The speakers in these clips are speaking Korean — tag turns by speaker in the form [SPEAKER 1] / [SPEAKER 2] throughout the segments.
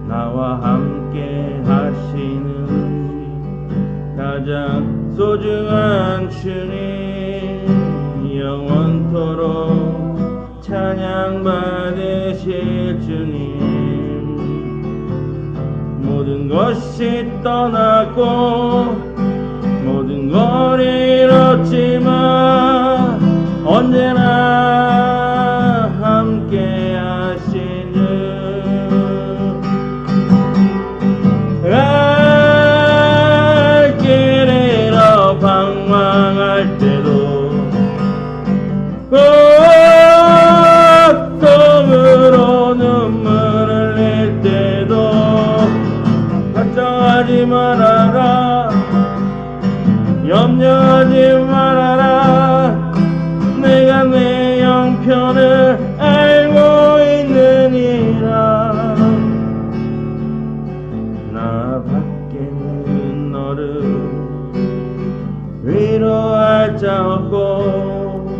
[SPEAKER 1] 나와 함께 하시는 가장 소중한 주님, 영원토록 찬양 받으실 주님. 모든 것이 떠났고 모든 걸 잃었지만 언제나 함께 하신 주. 갈 길 잃어 방황할 때도 고통으로 눈물을 흘릴 때도 걱정하지 말아라, 염려하지 말아라. 내가 내 형편을 알고 있느니라. 나 밖에는 너를 위로할 자 없고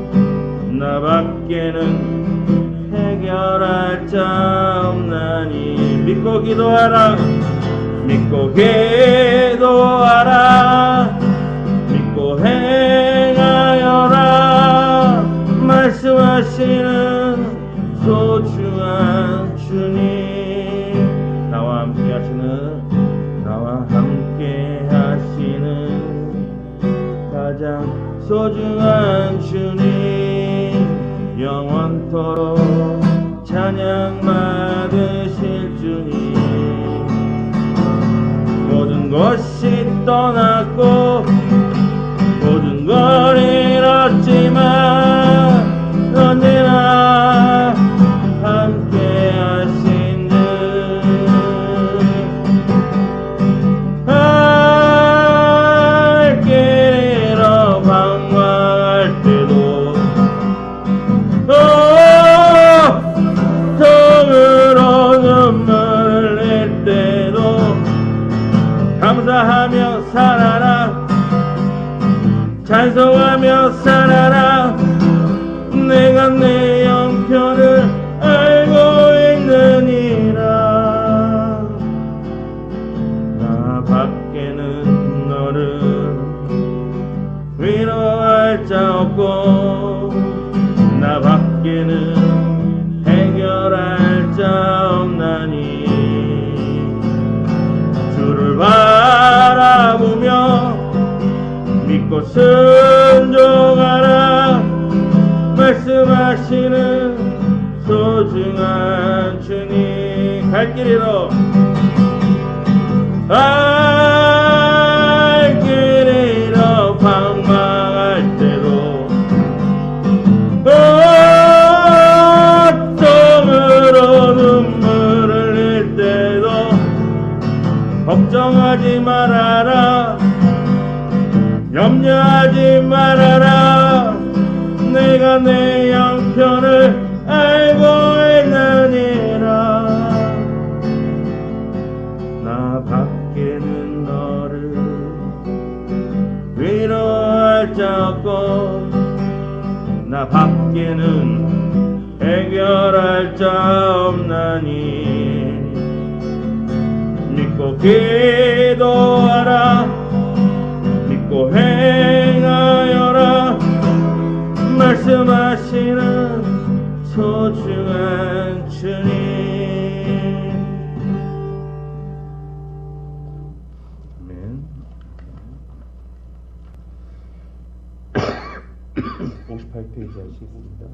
[SPEAKER 1] 나 밖에는 해결할 자 없나니. 믿고 기도하라, 믿고 기도하라, 믿고 행하여라. 말씀하시는 소중한 주님, 나와 함께 하시는, 나와 함께 하시는 가장 소중한 주님, 영원토록 찬양 받으실 주님. 모든 것이 떠났고 모든 걸 잃었지만 언제나 함께 하신 주. 갈 길 잃어 방황할 때도 고통으로 눈물을 흘릴 때도 감사하며 살아라, 찬송하며 살아라. 내가 내 형편을 알고 있느니라. 나 밖에는 너를 위로할 자 없고 나 밖에는 해결할 자 없나니. 주를 바라보며 믿고 순종하라. 말씀하시는 소중한 주님. 갈 길 잃어 갈 길 잃어 방황할 때도 고통으로 눈물을 흘릴 때도 걱정하지 말아라, 염려하지 말아라. 내가 내 형편을 알고 있느니라. 나 밖에는 너를 위로할 자 없고 나 밖에는 해결할 자 없나니. 믿고 기도하라, 믿고 행하여라. 말씀하시는 소중한 주님. 아멘. 58페이지 하시겠습니다.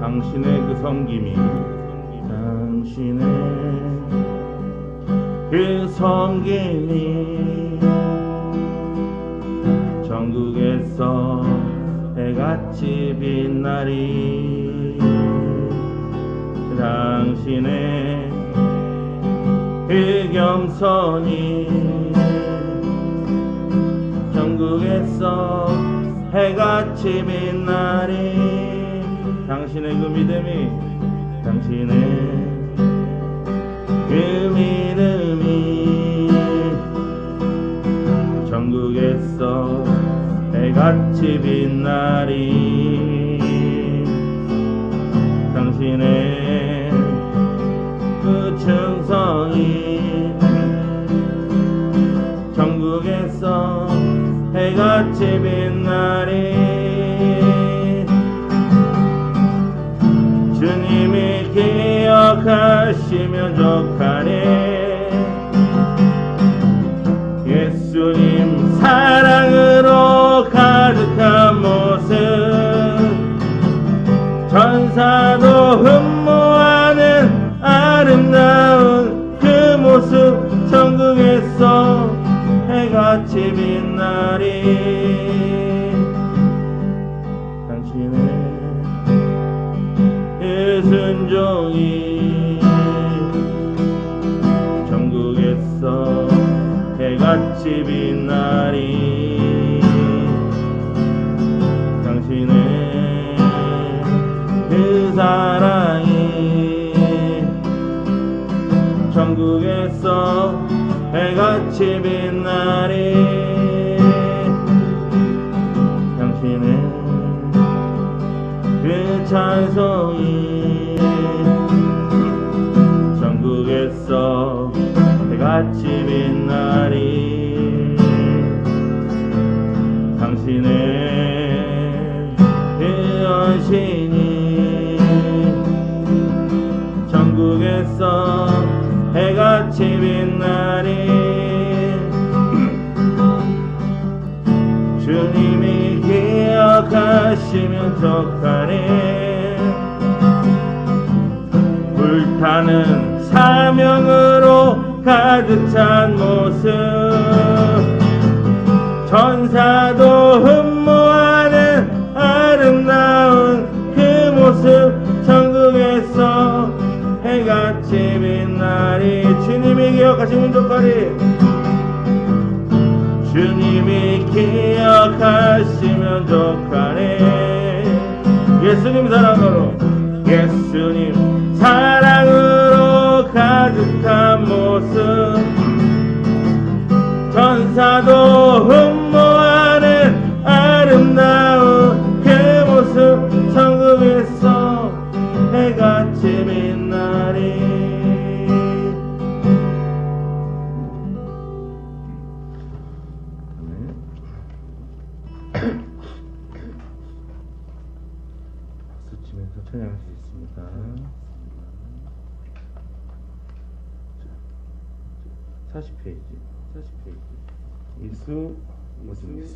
[SPEAKER 1] 당신의 그 섬김이, 당신의 그 섬김이 전국에서 해같이 빛나리. 당신의 그 겸손이 천국에서 해같이 빛나리. 당신의 그 믿음이 그 믿음이 천국에서 해같이 빛나리. 당신의 그 충성이 천국에서 해같이 빛나리. 주님이 기억하시면 족하리. 예수님 사랑으로 가득한 모습 천사도 흠모하는 아름다운 그 모습 천국에서 해같이 빛나리. 당신의 그 순종이 천국에서 해같이 빛나리. 당신의 그 사랑이 천국에서 해같이 빛나리. 당신의 그 찬송이 천국에서 해같이 빛나리. 당신의 그 헌신이 천국에서 해같이 빛나리. 주님이 기억하시면 족하리. 불타는 사명으로 가득 찬 모습 천사도 흠모하는 아름다운 그 모습 천국에서 해같이 빛나리. 주님이 기억하시면 족하리. 주님이 기억하시면 족하리. 예수님 사랑으로 가득한 모습 천사도 흠모하는 아름다운 그 모습 천국에서 해같이 빛나리. 박수 치면서 찬양할 수 있습니다. 40페이지. 예수 모든 예수.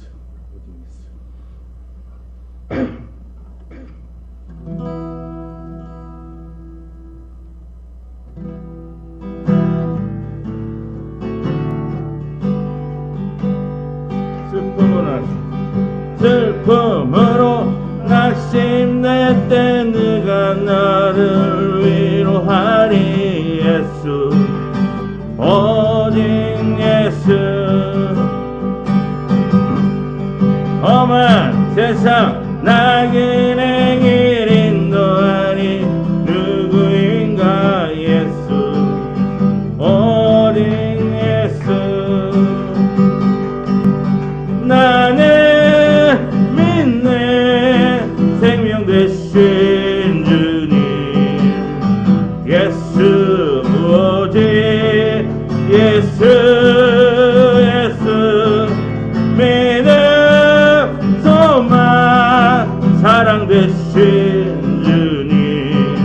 [SPEAKER 1] 슬픔으로 낙심될 때 네가 나를 위로하리. 예수 오직 예수. 험한 세상 나그네 길 인도하리. 누구인가 예수 오직 예수. 나는 믿네 생명 되신 주님 예수 오직 예수. 믿음 소망 사랑 되신 주님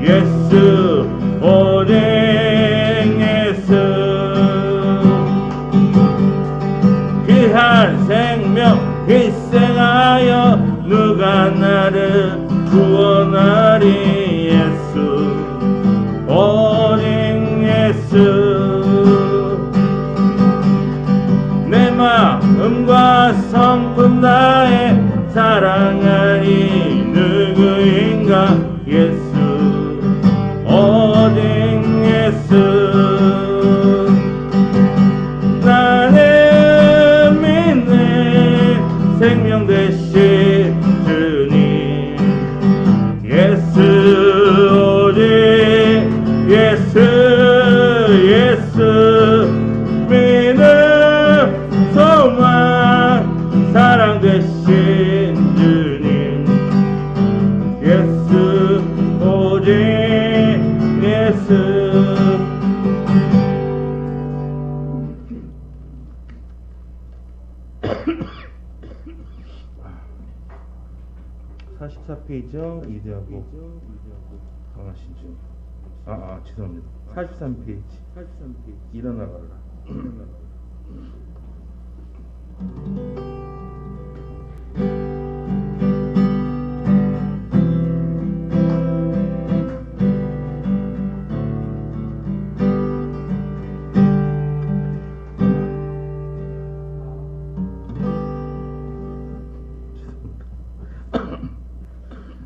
[SPEAKER 1] 예수 오직 예수. 귀한 생명 희생하여 누가 나를 구원하리. 예수 오직 예수. 내 마음과 성품 다해 사랑하리. 누구인가 예수 43페이지요. 이대하고 강하시죠. 죄송합니다. 43페이지. 일어나가라.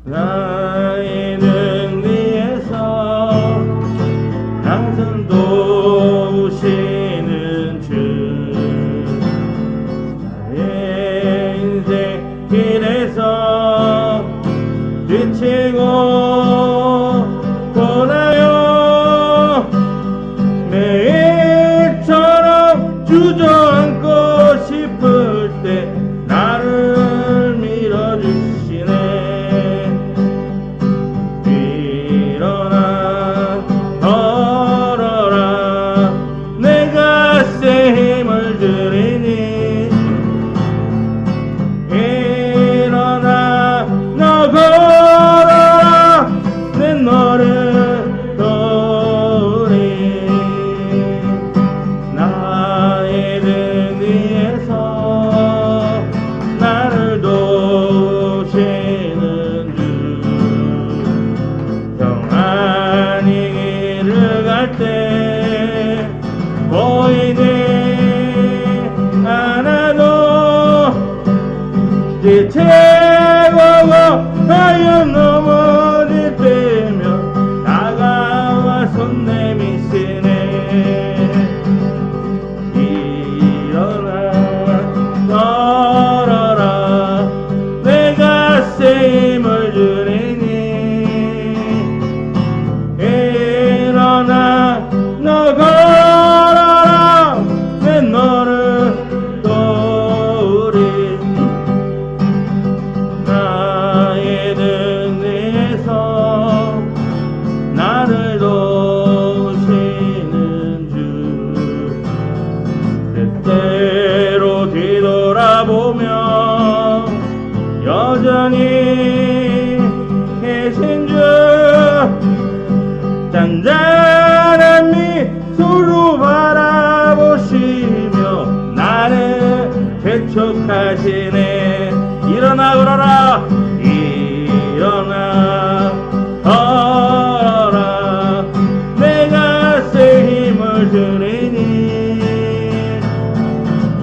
[SPEAKER 1] 나의 등 위에서 항상 도우시는 주, 나의 인생 길에서 지치고 고나요 매일처럼 주저앉고 싶을 때 나를 밀어주시네. 힘을 드리니 일어나 너 걸어라 내 너를 도우리. 나의 등 위에서 나를 도우시는 주, 평안히 길을 갈 때 보이니 지치고 하여 넘어질 때면 다가와 손 내미시네. 일어나 걸어라 내가 새 힘을 주리니 일어나 너 걸어라 내 너를 나를 도우시는 주, 때때로 뒤돌아보며 여전히 계신 주, 잔잔한 미소로 바라보시며 나를 재촉하시네. 일어나 걸어라 일어나 걸어라 내가 새 힘을 주리니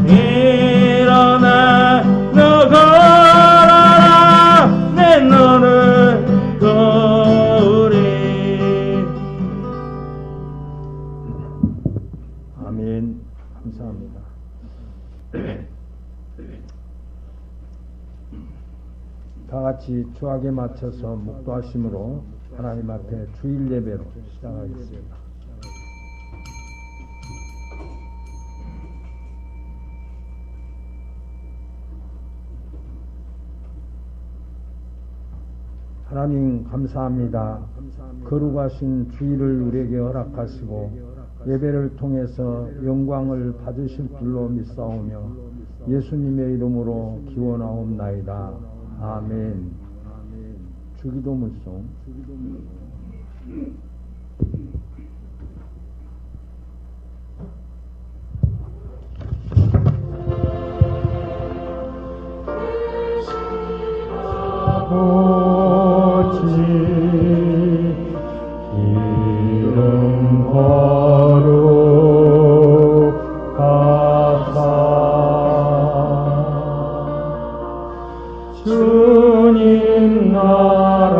[SPEAKER 1] 일어나 너 걸어라 내 너를 도우리.
[SPEAKER 2] 아멘. 감사합니다. 다 같이 주악에 맞춰서 묵도하심으로 하나님 앞에 주일 예배로 시작하겠습니다. 하나님 감사합니다. 거룩하신 주일을 우리에게 허락하시고 예배를 통해서 영광을 받으실 줄로 믿사오며 예수님의 이름으로 기원하옵나이다. 아멘. 주기도문송. 아버지 이름 거룩하사 주님 나라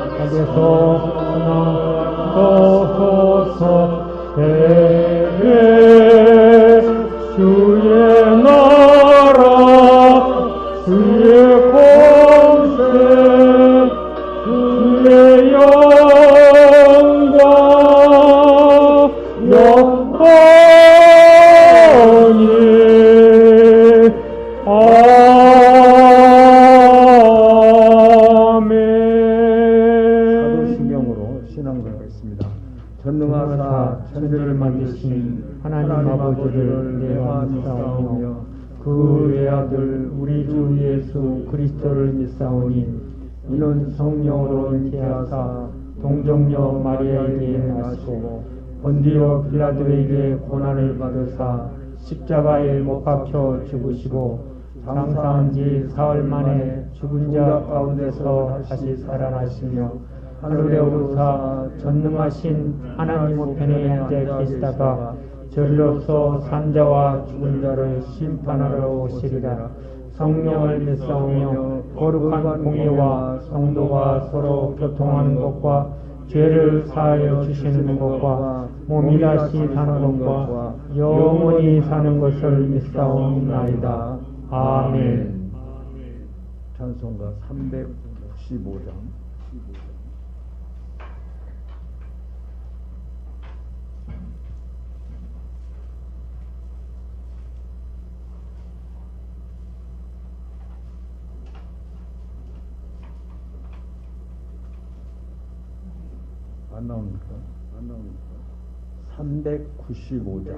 [SPEAKER 3] 행복하게서 나서서 주의 나라 주의 권세 주의 영광 영원히 아멘.
[SPEAKER 2] 사도신경으로 신앙 고하겠습니다. 전능하사
[SPEAKER 3] 천지를 만드신 하나님 아버지를 내가 믿사오며 그 외아들 우리 주 예수 그리스도를 믿사오니 이는 성령으로 잉태하사 동정녀 마리아에게 나시고 본디오 빌라도에게 고난을 받으사 십자가에 못 박혀 죽으시고 장사한 지 사흘 만에 죽은 자 가운데서 다시 살아나시며 하늘에 오르사 전능하신 하나님 우편에 앉아 계시다가 저리로서 산자와 죽은 자를 심판하러 오시리라. 성령을 믿사오며 거룩한 공예와 성도가 서로 교통하는 것과 죄를 사하여 주시는 것과 몸이 다시 사는 것과 영원히 사는 것을 믿사옵나이다. 아멘.
[SPEAKER 2] 찬송가 395장. 안 나옵니까? 395장.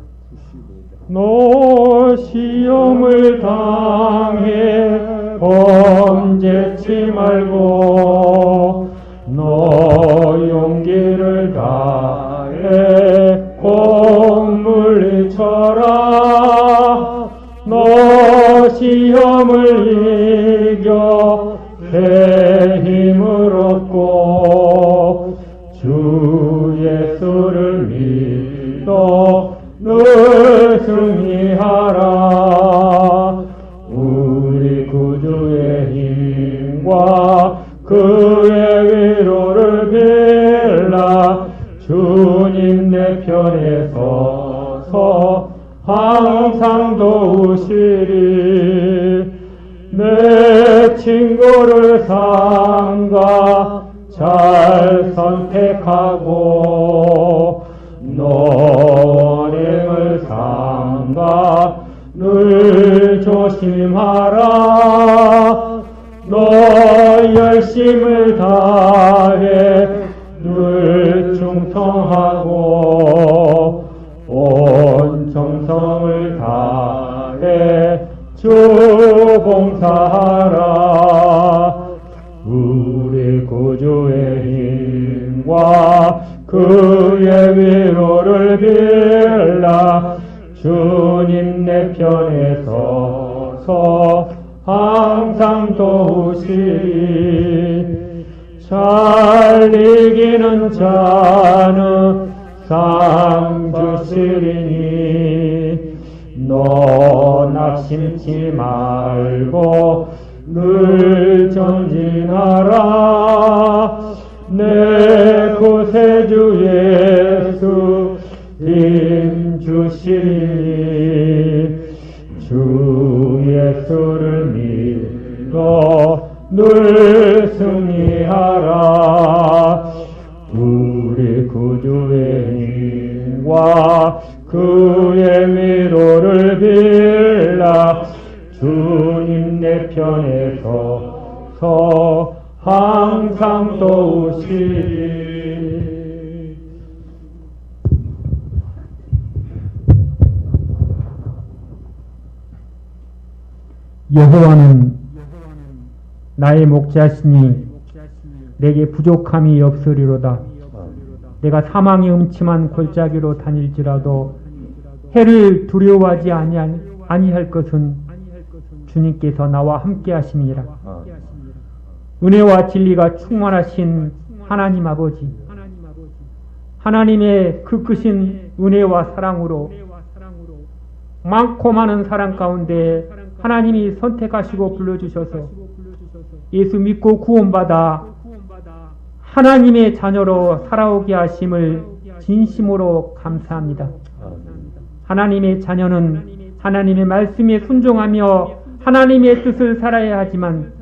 [SPEAKER 3] 너 시험을 당해 범죄치 말고 너 용기를 다해 공물을 쳐라. 너 시험을 이겨 새 힘을 얻고 주 예수를 믿어 늘 승리하라. 우리 구주의 힘과 그의 위로를 빌라. 주님 내 편에 서서 항상 도우시리. 내 친구를 삼가 잘 선택하고 너행을 삼가 늘 조심하라. 너 열심을 다해 늘 충성하고 온 정성을 다해 주 봉사하라. 우리 구주의 힘과 그의 위로를 빌라. 주님 내 편에 서서 항상 도우시리. 잘 이기는 자는 상 주시리니 너 낙심치 말고 늘 전진하라. 내 구세주 예수 힘 주시리. 주 예수를 믿어 늘 승리하라. 우리 구주의 힘과 그의 위로를 빌라. 주님 내 편에 서서 항상 도우시리. 여호와는 나의 목자시니 내게 부족함이 없으리로다. 내가 사망의 음침한 골짜기로 다닐지라도 해를 두려워하지 아니할 것은 주님께서 나와 함께 하심이라. 은혜와 진리가 충만하신 하나님 아버지, 하나님의 그 크신 은혜와 사랑으로 많고 많은 사랑 가운데 하나님이 선택하시고 불러주셔서 예수 믿고 구원받아 하나님의 자녀로 살아오게 하심을 진심으로 감사합니다. 하나님의 자녀는 하나님의 말씀에 순종하며 하나님의 뜻을 살아야 하지만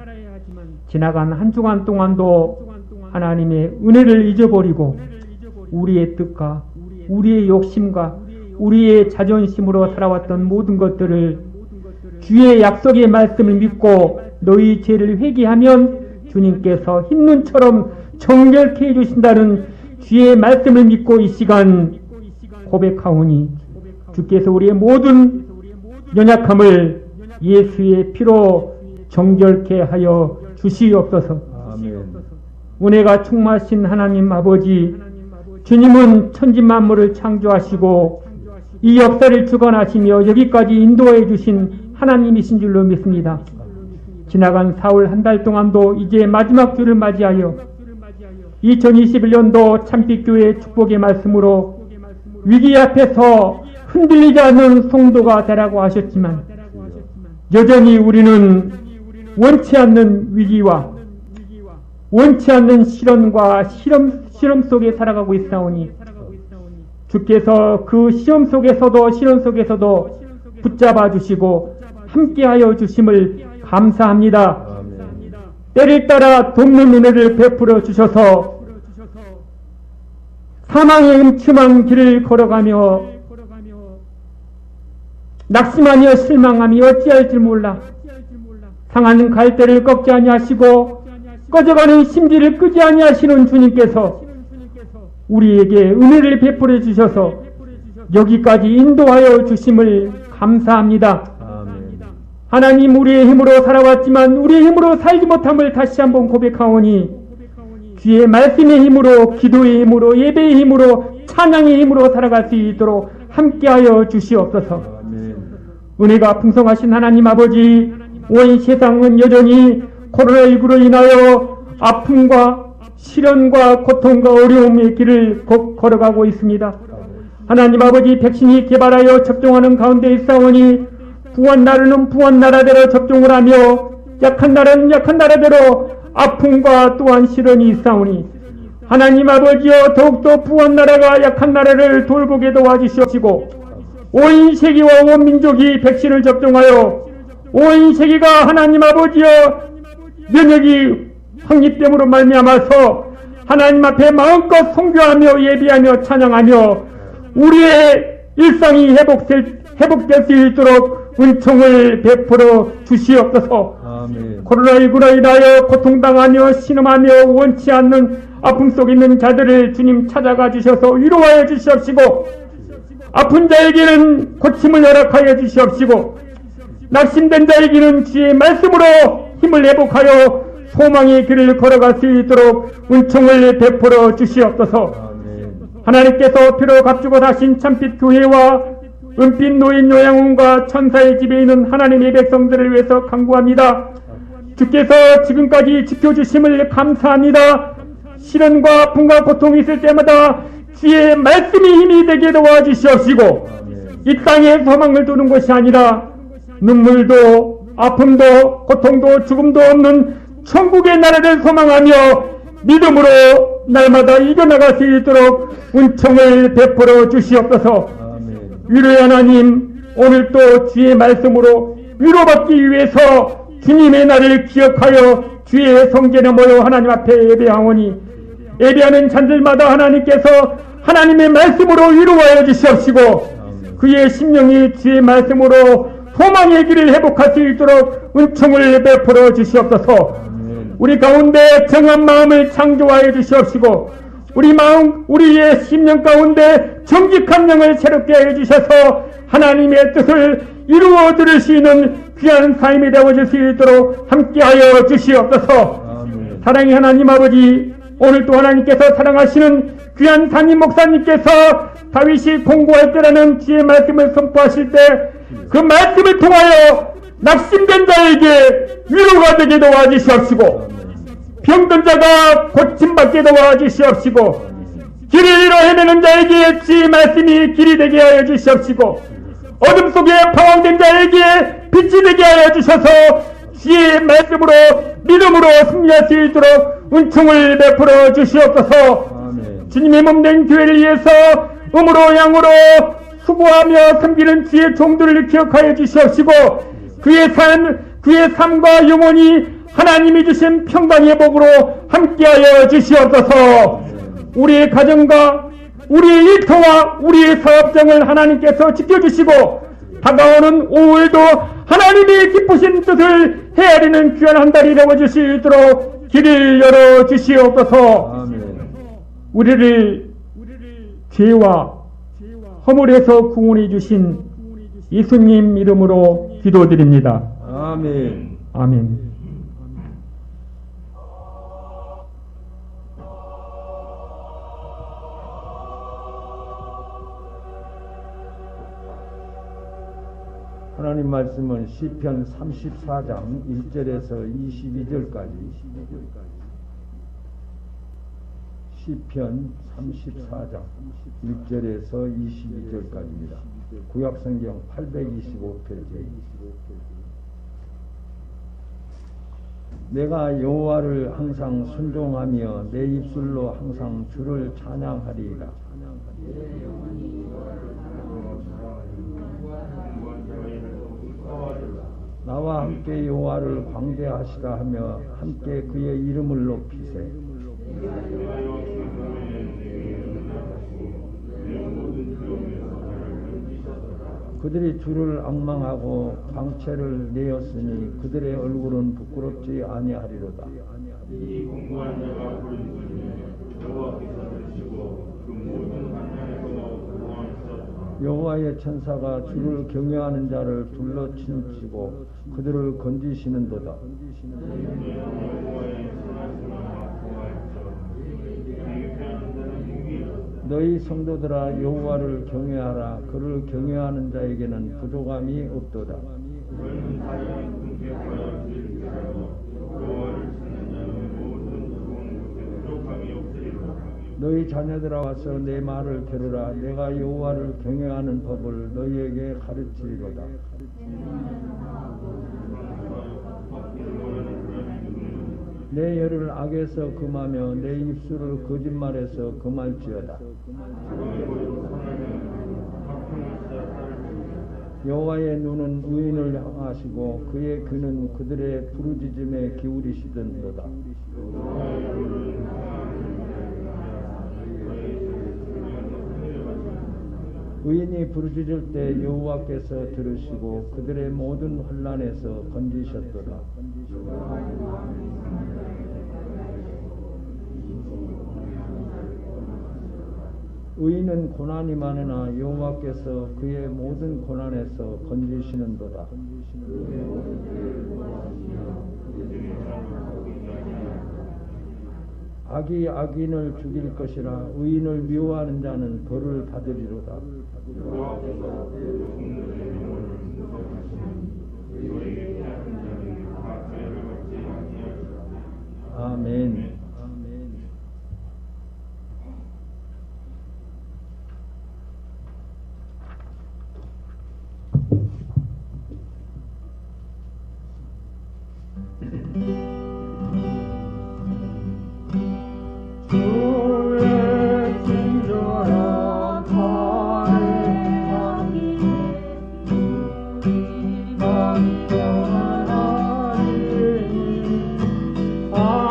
[SPEAKER 3] 지나간 한 주간 동안도 하나님의 은혜를 잊어버리고 우리의 뜻과 우리의 욕심과 우리의 자존심으로 살아왔던 모든 것들을 주의 약속의 말씀을 믿고 너희 죄를 회개하면 주님께서 흰눈처럼 정결케 해주신다는 주의 말씀을 믿고 이 시간 고백하오니 주께서 우리의 모든 연약함을 예수의 피로 정결케 하여 주시옵소서.
[SPEAKER 2] 아멘.
[SPEAKER 3] 은혜가 충만하신 하나님 아버지, 주님은 천지만물을 창조하시고 이 역사를 주관하시며 여기까지 인도해 주신 하나님이신 줄로 믿습니다. 지나간 4월 한 달 동안도 이제 마지막 주를 맞이하여 2021년도 참빛교회 축복의 말씀으로 위기 앞에서 흔들리지 않는 성도가 되라고 하셨지만 여전히 우리는 원치 않는 위기와 원치 않는 시련과 시험 속에 살아가고 있사오니 주께서 그 시험 속에서도 시련 속에서도 붙잡아 주시고 함께하여 주심을 감사합니다. 때를 따라 돕는 은혜를 베풀어 주셔서 사망의 음침한 길을 걸어가며 낙심하며 실망하며 어찌할 줄 몰라 상하는 갈대를 꺾지 아니하시고 꺼져가는 심지를 끄지 아니하시는 주님께서 우리에게 은혜를 베풀어 주셔서 여기까지 인도하여 주심을 감사합니다. 하나님, 우리의 힘으로 살아왔지만 우리의 힘으로 살지 못함을 다시 한번 고백하오니 주의 말씀의 힘으로, 기도의 힘으로, 예배의 힘으로, 찬양의 힘으로 살아갈 수 있도록 함께하여 주시옵소서. 은혜가 풍성하신 하나님 아버지, 온 세상은 여전히 코로나19로 인하여 아픔과 시련과 고통과 어려움의 길을 걸어가고 있습니다. 하나님 아버지, 백신이 개발하여 접종하는 가운데 있사오니 부한 나라는 부한 나라대로 접종을 하며 약한 나라는 약한 나라대로 아픔과 또한 시련이 있사오니 하나님 아버지여, 더욱더 부한 나라가 약한 나라를 돌보게 도와주시옵시고 온 세계와 온 민족이 백신을 접종하여 온 세계가 하나님 아버지여 면역이 확립됨으로 말미암아서 하나님 앞에 마음껏 선교하며 예비하며 찬양하며 우리의 일상이 회복될 수 있도록 은총을 베풀어 주시옵소서. 코로나19로 인하여 고통당하며 신음하며 원치 않는 아픔 속에 있는 자들을 주님 찾아가 주셔서 위로하여 주시옵시고 아픈 자에게는 고침을 허락하여 주시옵시고 낙심된 자에게는 주의 말씀으로 힘을 회복하여 소망의 길을 걸어갈 수 있도록 은총을 베풀어 주시옵소서. 하나님께서 피로 값주고 다신 참빛 교회와 은빛 노인 요양원과 천사의 집에 있는 하나님의 백성들을 위해서 간구합니다. 주께서 지금까지 지켜주심을 감사합니다. 시련과 아픔과 고통이 있을 때마다 주의 말씀이 힘이 되게 도와주시옵시고 이 땅에 소망을 두는 것이 아니라 눈물도 아픔도 고통도 죽음도 없는 천국의 나라를 소망하며 믿음으로 날마다 이겨나갈 수 있도록 은총을 베풀어 주시옵소서. 위로의 하나님, 오늘도 주의 말씀으로 위로받기 위해서 주님의 날을 기억하여 주의 성전에 모여 하나님 앞에 예배하오니 예배하는 잔들마다 하나님께서 하나님의 말씀으로 위로하여 주시옵시고 그의 심령이 주의 말씀으로 소망의 길을 회복할 수 있도록 은총을 베풀어 주시옵소서. 우리 가운데 정한 마음을 창조하여 주시옵시고 우리의 심령 가운데 정직한 영을 새롭게 해주셔서 하나님의 뜻을 이루어 들을 수 있는 귀한 삶이 되어질 수 있도록 함께하여 주시옵소서. 사랑의 하나님 아버지, 오늘도 하나님께서 사랑하시는 귀한 담임 목사님께서 다윗이 공고할 때라는 주의 말씀을 선포하실 때 그 말씀을 통하여 낙심된 자에게 위로가 되게 도와주시옵시고 병든 자가 고침받게 도와주시옵시고 길을 잃어 헤매는 자에게 주의 말씀이 길이 되게 하여 주시옵시고 어둠 속에 방황된 자에게 빛이 되게 하여 주셔서 주의 말씀으로 믿음으로 승리할 수 있도록 은총을 베풀어 주시옵소서.
[SPEAKER 2] 아멘.
[SPEAKER 3] 주님의 몸된 교회를 위해서 음으로 양으로 수고하며 섬기는 주의 종들을 기억하여 주시옵시고 그의 삶과 영원히 하나님이 주신 평강의 복으로 함께하여 주시옵소서. 우리의 가정과 우리의 일터와 우리의 사업장을 하나님께서 지켜주시고 다가오는 5월도 하나님이 기쁘신 뜻을 헤아리는 귀한 한 달이 되어 수 있도록 길을 열어 주시옵소서.
[SPEAKER 2] 아멘.
[SPEAKER 3] 우리를 죄와 허물에서 구원해 주신 예수님 이름으로 기도드립니다.
[SPEAKER 2] 아멘.
[SPEAKER 3] 아멘.
[SPEAKER 2] 하나님 말씀은 시편 34장 1절에서 22절까지 시편 34장 1절에서 22절까지입니다. 구약성경 825페이지. 내가 여호와를 항상 순종하며 내 입술로 항상 주를 찬양하리이다. 나와 함께 여호와를 광대하시라 하며 함께 그의 이름을 높이세. 그들이 주를 앙망하고 광채를 내었으니 그들의 얼굴은 부끄럽지 아니하리로다.
[SPEAKER 1] 이 공고한 자가 부르짖으며 여호와께서 들으시고 그 모든 환난에서 구원하셨다.
[SPEAKER 2] 여호와의 천사가 주를 경외하는 자를 둘러친치고 그들을 건지시는도다. 너희 성도들아 여호와를 경외하라. 그를 경외하는 자에게는 부족함이 없도다. 너희 자녀들아 와서 내 말을 들으라. 내가 여호와를 경외하는 법을 너희에게 가르치리로다. 내 혀를 악에서 금하며 내 입술을 거짓말에서 금할지어다. 여호와의 눈은 의인을 향하시고 그의 귀는 그들의 부르짖음에 기울이시던도다. 의인이 부르짖을 때 여호와께서 들으시고 그들의 모든 환난에서 건지셨도다. 의인은 고난이 많으나 여호와께서 그의 모든 고난에서 건지시는도다. 악이 악인을 죽일 것이라. 의인을 미워하는 자는 벌을 받으리로다. 아멘.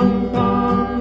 [SPEAKER 3] 항상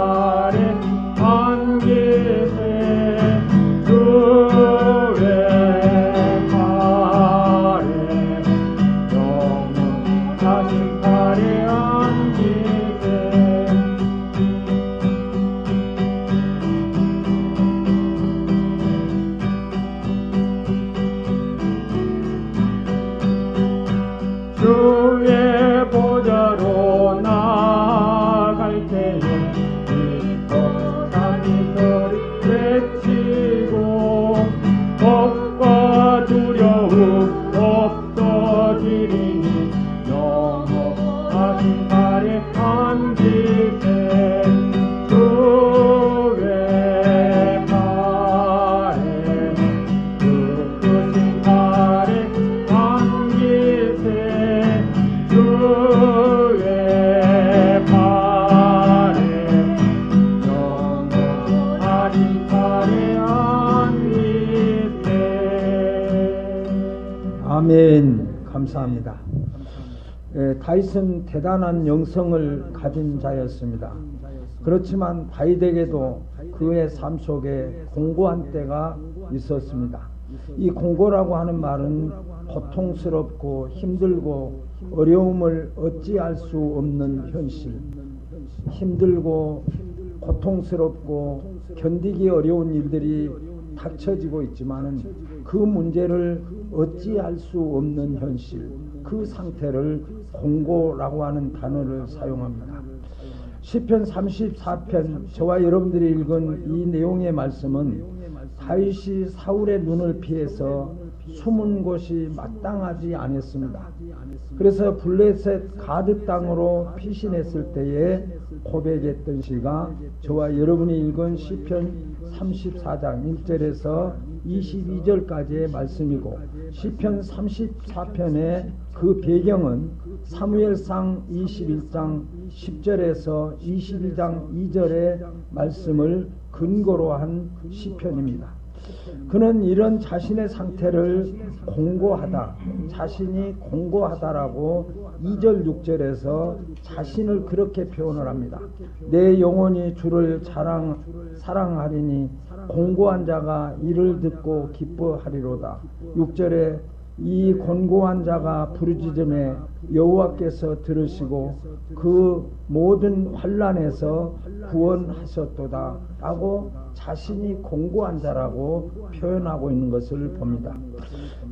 [SPEAKER 3] 팔에 안기세 주의 팔에 영원하신 팔에 안기세 주의 보좌로 나갈 때에 기뻐 찬송을 외치고 겁과 두려움 없어지리니 영원하신 팔에 안기세 주의 팔에 그 크신 팔에 안기세 주의 팔에 영원하신 팔에 안기세.
[SPEAKER 2] 아멘. 감사합니다. 다윗은 대단한 영성을 가진 자였습니다. 그렇지만 다윗에게도 그의 삶 속에 공고한 때가 있었습니다. 이 공고라고 하는 말은 고통스럽고 힘들고 어려움을 어찌할 수 없는 현실, 힘들고 고통스럽고 견디기 어려운 일들이 닥쳐지고 있지만은 그 문제를 어찌할 수 없는 현실, 그 상태를 공고라고 하는 단어를 사용합니다. 시편 34편, 저와 여러분들이 읽은 이 내용의 말씀은 다윗이 사울의 눈을 피해서 숨은 곳이 마땅하지 않았습니다. 그래서 블레셋 가드 땅으로 피신했을 때에 고백했던 시가 저와 여러분이 읽은 시편 34장 1절에서 22절까지의 말씀이고, 시편 34편의 그 배경은 사무엘상 21장 10절에서 22장 2절의 말씀을 근거로 한 시편입니다. 그는 이런 자신의 상태를 공고하다, 자신이 공고하다라고 2절 6절에서 자신을 그렇게 표현을 합니다. 내 영혼이 주를 사랑하리니 공고한 자가 이를 듣고 기뻐하리로다. 6절에 이 곤고한 자가 부르짖음에 여호와께서 들으시고 그 모든 환난에서 구원하셨도다 라고 자신이 공고한 자라고 표현하고 있는 것을 봅니다.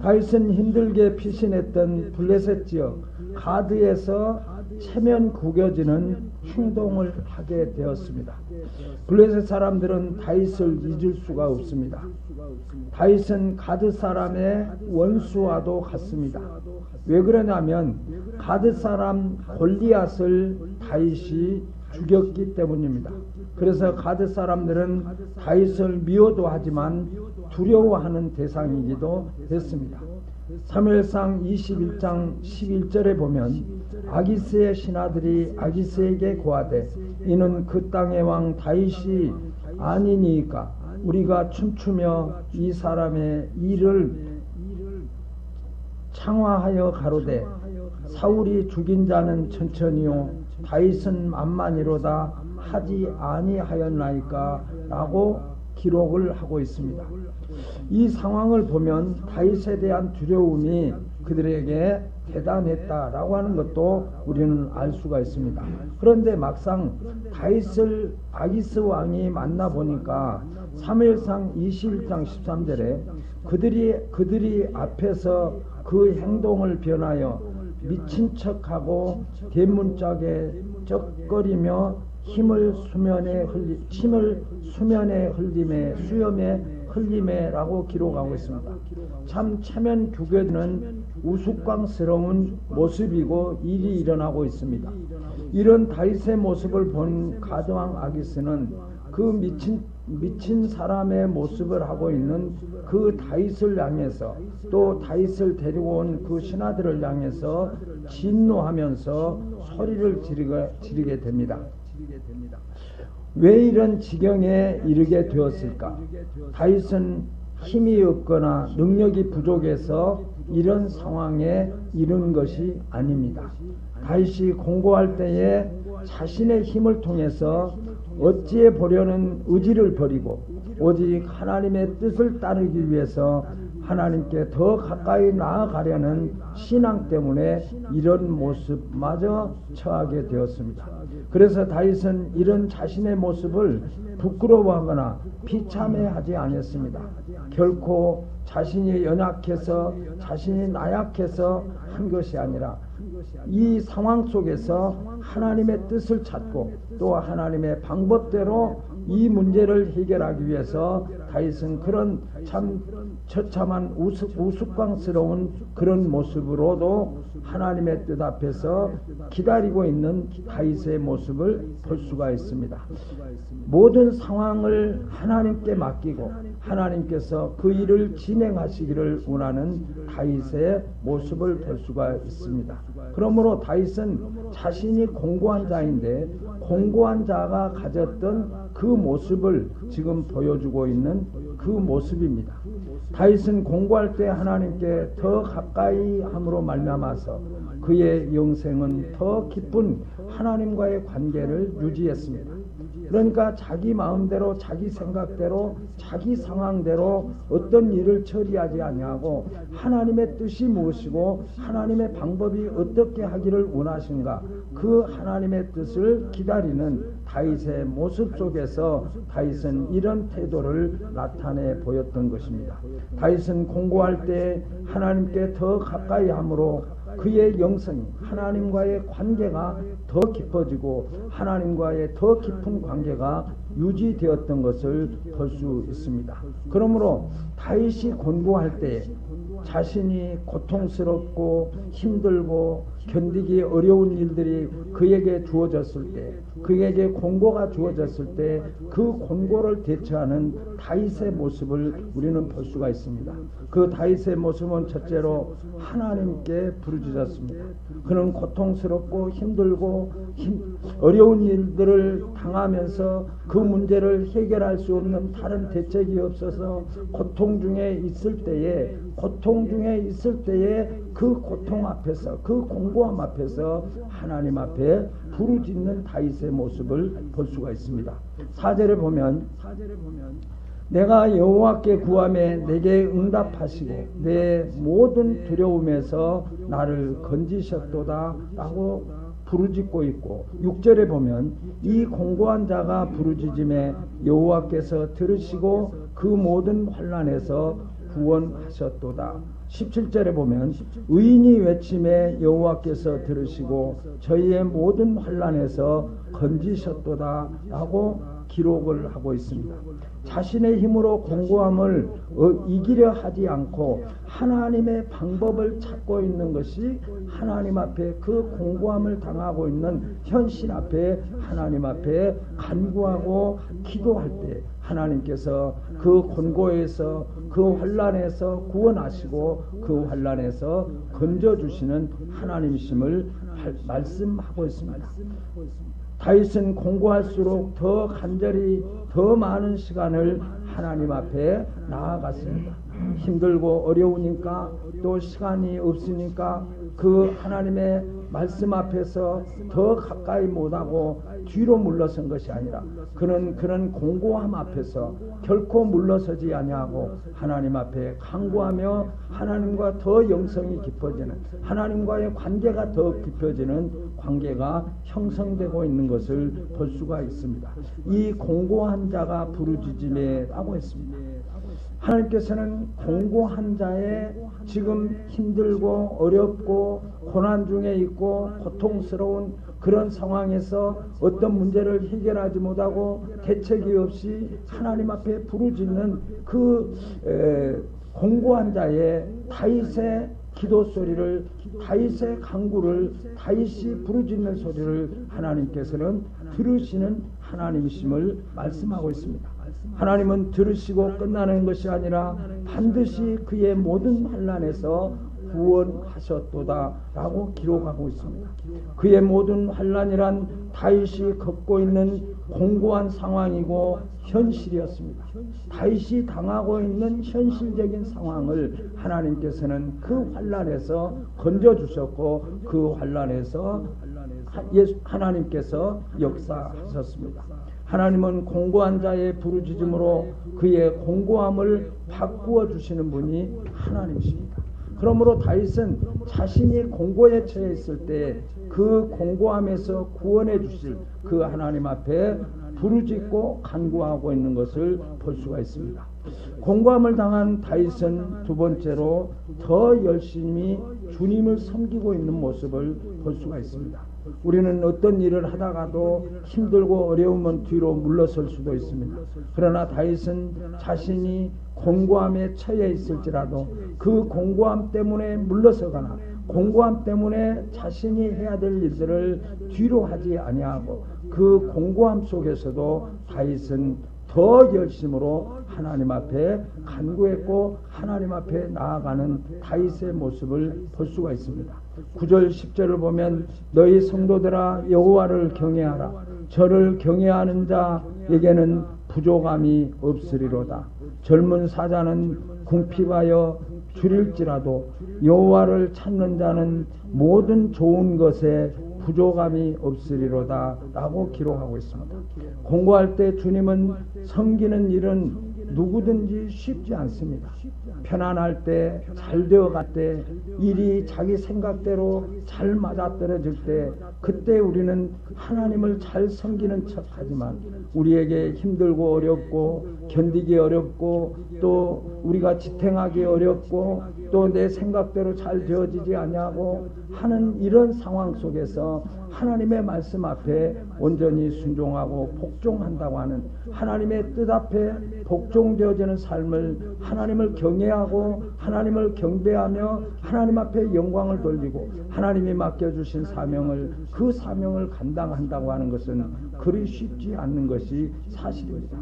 [SPEAKER 2] 다윗은 힘들게 피신했던 블레셋 지역 가드에서 체면 구겨지는 행동을 하게 되었습니다. 블레셋 사람들은 다윗을 잊을 수가 없습니다. 다윗은 가드 사람의 원수와도 같습니다. 왜 그러냐면 가드 사람 골리앗을 다윗이 죽였기 때문입니다. 그래서 가드 사람들은 다윗을 미워도 하지만 두려워하는 대상이기도 했습니다. 사무엘상 21장 11절에 보면 아기스의 신하들이 아기스에게 고하되 이는 그 땅의 왕 다윗이 아니니까 우리가 춤추며 이 사람의 일을 창화하여 가로되 사울이 죽인 자는 천천히요 다윗은 만만이로다 하지 아니하였나이까 라고 기록을 하고 있습니다. 이 상황을 보면 다윗에 대한 두려움이 그들에게 대단했다라고 하는 것도 우리는 알 수가 있습니다. 그런데 막상 다윗을 아기스 왕이 만나보니까 사무엘상 21장 13절에 그들이 앞에서 그 행동을 변하여 미친 척하고 대문짝에 쩍거리며 힘을 수면에 흘림에 라고 기록하고 있습니다. 참 체면 구겨지는 우스꽝스러운 모습이고 일이 일어나고 있습니다. 이런 다윗의 모습을 본 가드왕 아기스는 그 미친 사람의 모습을 하고 있는 그 다윗을 향해서 또 다윗을 데리고 온 그 신하들을 향해서 진노하면서 소리를 지르게 됩니다. 왜 이런 지경에 이르게 되었을까? 다윗은 힘이 없거나 능력이 부족해서 이런 상황에 이른 것이 아닙니다. 다윗이 공고할 때에 자신의 힘을 통해서 어찌해 보려는 의지를 버리고 오직 하나님의 뜻을 따르기 위해서 하나님께 더 가까이 나아가려는 신앙 때문에 이런 모습마저 처하게 되었습니다. 그래서 다윗은 이런 자신의 모습을 부끄러워하거나 비참해하지 않았습니다. 결코 자신이 연약해서 자신이 나약해서 한 것이 아니라 이 상황 속에서 하나님의 뜻을 찾고 또 하나님의 방법대로 이 문제를 해결하기 위해서 다윗은 그런 참 처참한 우스꽝스러운 그런 모습으로도 하나님의 뜻 앞에서 기다리고 있는 다윗의 모습을 볼 수가 있습니다. 모든 상황을 하나님께 맡기고 하나님께서 그 일을 진행하시기를 원하는 다윗의 모습을 볼 수가 있습니다. 그러므로 다윗은 자신이 공고한 자인데 공고한 자가 가졌던 그 모습을 지금 보여주고 있는 그 모습입니다. 다윗은 공고할 때 하나님께 더 가까이 함으로 말미암아서 그의 영생은 더 깊은 하나님과의 관계를 유지했습니다. 그러니까 자기 마음대로 자기 생각대로 자기 상황대로 어떤 일을 처리하지 아니하고 하나님의 뜻이 무엇이고 하나님의 방법이 어떻게 하기를 원하신가 그 하나님의 뜻을 기다리는 다윗의 모습 속에서 다윗은 이런 태도를 나타내 보였던 것입니다. 다윗은 공고할 때 하나님께 더 가까이 함으로 그의 영성이 하나님과의 관계가 더 깊어지고 하나님과의 더 깊은 관계가 유지되었던 것을 볼 수 있습니다. 그러므로 다윗이 권고할 때 자신이 고통스럽고 힘들고 견디기 어려운 일들이 그에게 주어졌을 때 그에게 권고가 주어졌을 때 그 권고를 대처하는 다윗의 모습을 우리는 볼 수가 있습니다. 그 다윗의 모습은 첫째로 하나님께 부르짖었습니다. 그는 고통스럽고 힘들고 어려운 일들을 당하면서 그 문제를 해결할 수 없는 다른 대책이 없어서 고통 중에 있을 때에 그 고통 앞에서 그 공고함 앞에서 하나님 앞에 부르짖는 다윗의 모습을 볼 수가 있습니다. 4절에 보면 내가 여호와께 구하매 내게 응답하시고 내 모든 두려움에서 나를 건지셨도다 라고 부르짖고 있고 6절에 보면 이 공고한 자가 부르짖음에 여호와께서 들으시고 그 모든 환난에서 구원하셨도다. 17절에 보면 의인이 외침에 여호와께서 들으시고 저희의 모든 환난에서 건지셨도다 라고 기록을 하고 있습니다. 자신의 힘으로 공고함을 이기려 하지 않고 하나님의 방법을 찾고 있는 것이 하나님 앞에 그 공고함을 당하고 있는 현실 앞에 하나님 앞에 간구하고 기도할 때 하나님께서 그 권고에서 그 환난에서 구원하시고 그 환난에서 건져주시는 하나님이심을 말씀하고 있습니다. 다윗은 공고할수록 더 간절히 더 많은 시간을 하나님 앞에 나아갔습니다. 힘들고 어려우니까 또 시간이 없으니까 그 하나님의 말씀 앞에서 더 가까이 못하고 뒤로 물러선 것이 아니라 그는 그런 공고함 앞에서 결코 물러서지 아니하고 하나님 앞에 간구하며 하나님과 더 영성이 깊어지는 하나님과의 관계가 더 깊어지는 관계가 형성되고 있는 것을 볼 수가 있습니다. 이 공고한 자가 부르짖음에 라고 했습니다. 하나님께서는 공고한 자의 지금 힘들고 어렵고 고난 중에 있고 고통스러운 그런 상황에서 어떤 문제를 해결하지 못하고 대책이 없이 하나님 앞에 부르짖는 그 공고한 자의 다윗의 기도 소리를 다윗의 간구를 다윗이 부르짖는 소리를 하나님께서는 들으시는 하나님이심을 말씀하고 있습니다. 하나님은 들으시고 끝나는 것이 아니라 반드시 그의 모든 환난에서 구원하셨도다 라고 기록하고 있습니다. 그의 모든 환난이란 다윗이 겪고 있는 공고한 상황이고 현실이었습니다. 다윗이 당하고 있는 현실적인 상황을 하나님께서는 그 환난에서 건져주셨고 그 환난에서 하나님께서 역사하셨습니다. 하나님은 공고한 자의 부르짖음으로 그의 공고함을 바꾸어 주시는 분이 하나님이십니다. 그러므로 다윗은 자신이 공고에 처해 있을 때 그 공고함에서 구원해 주실 그 하나님 앞에 부르짖고 간구하고 있는 것을 볼 수가 있습니다. 공고함을 당한 다윗은 두 번째로 더 열심히 주님을 섬기고 있는 모습을 볼 수가 있습니다. 우리는 어떤 일을 하다가도 힘들고 어려우면 뒤로 물러설 수도 있습니다. 그러나 다윗은 자신이 공고함에 처해 있을지라도 그 공고함 때문에 물러서거나 공고함 때문에 자신이 해야 될 일들을 뒤로 하지 아니하고 그 공고함 속에서도 다윗은 더 열심으로 하나님 앞에 간구했고 하나님 앞에 나아가는 다윗의 모습을 볼 수가 있습니다. 9절 10절을 보면 너희 성도들아 여호와를 경외하라. 저를 경외하는 자에게는 부족함이 없으리로다. 젊은 사자는 궁핍하여 줄일지라도 여호와를 찾는 자는 모든 좋은 것에 부족함이 없으리로다 라고 기록하고 있습니다. 공고할 때 주님은 섬기는 일은 누구든지 쉽지 않습니다. 편안할 때, 잘 되어갈 때, 일이 자기 생각대로 잘 맞아떨어질 때, 그때 우리는 하나님을 잘 섬기는 척하지만 우리에게 힘들고 어렵고 견디기 어렵고 또 우리가 지탱하기 어렵고 또 내 생각대로 잘 되어지지 아니하고 하는 이런 상황 속에서 하나님의 말씀 앞에 온전히 순종하고 복종한다고 하는 하나님의 뜻 앞에 복종되어지는 삶을 하나님을 경외하고 하나님을 경배하며 하나님 앞에 영광을 돌리고 하나님이 맡겨주신 사명을 그 사명을 감당한다고 하는 것은 그리 쉽지 않는 것이 사실입니다.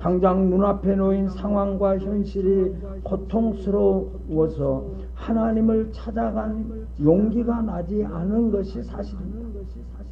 [SPEAKER 2] 당장 눈앞에 놓인 상황과 현실이 고통스러워서 하나님을 찾아간 용기가 나지 않은 것이 사실입니다.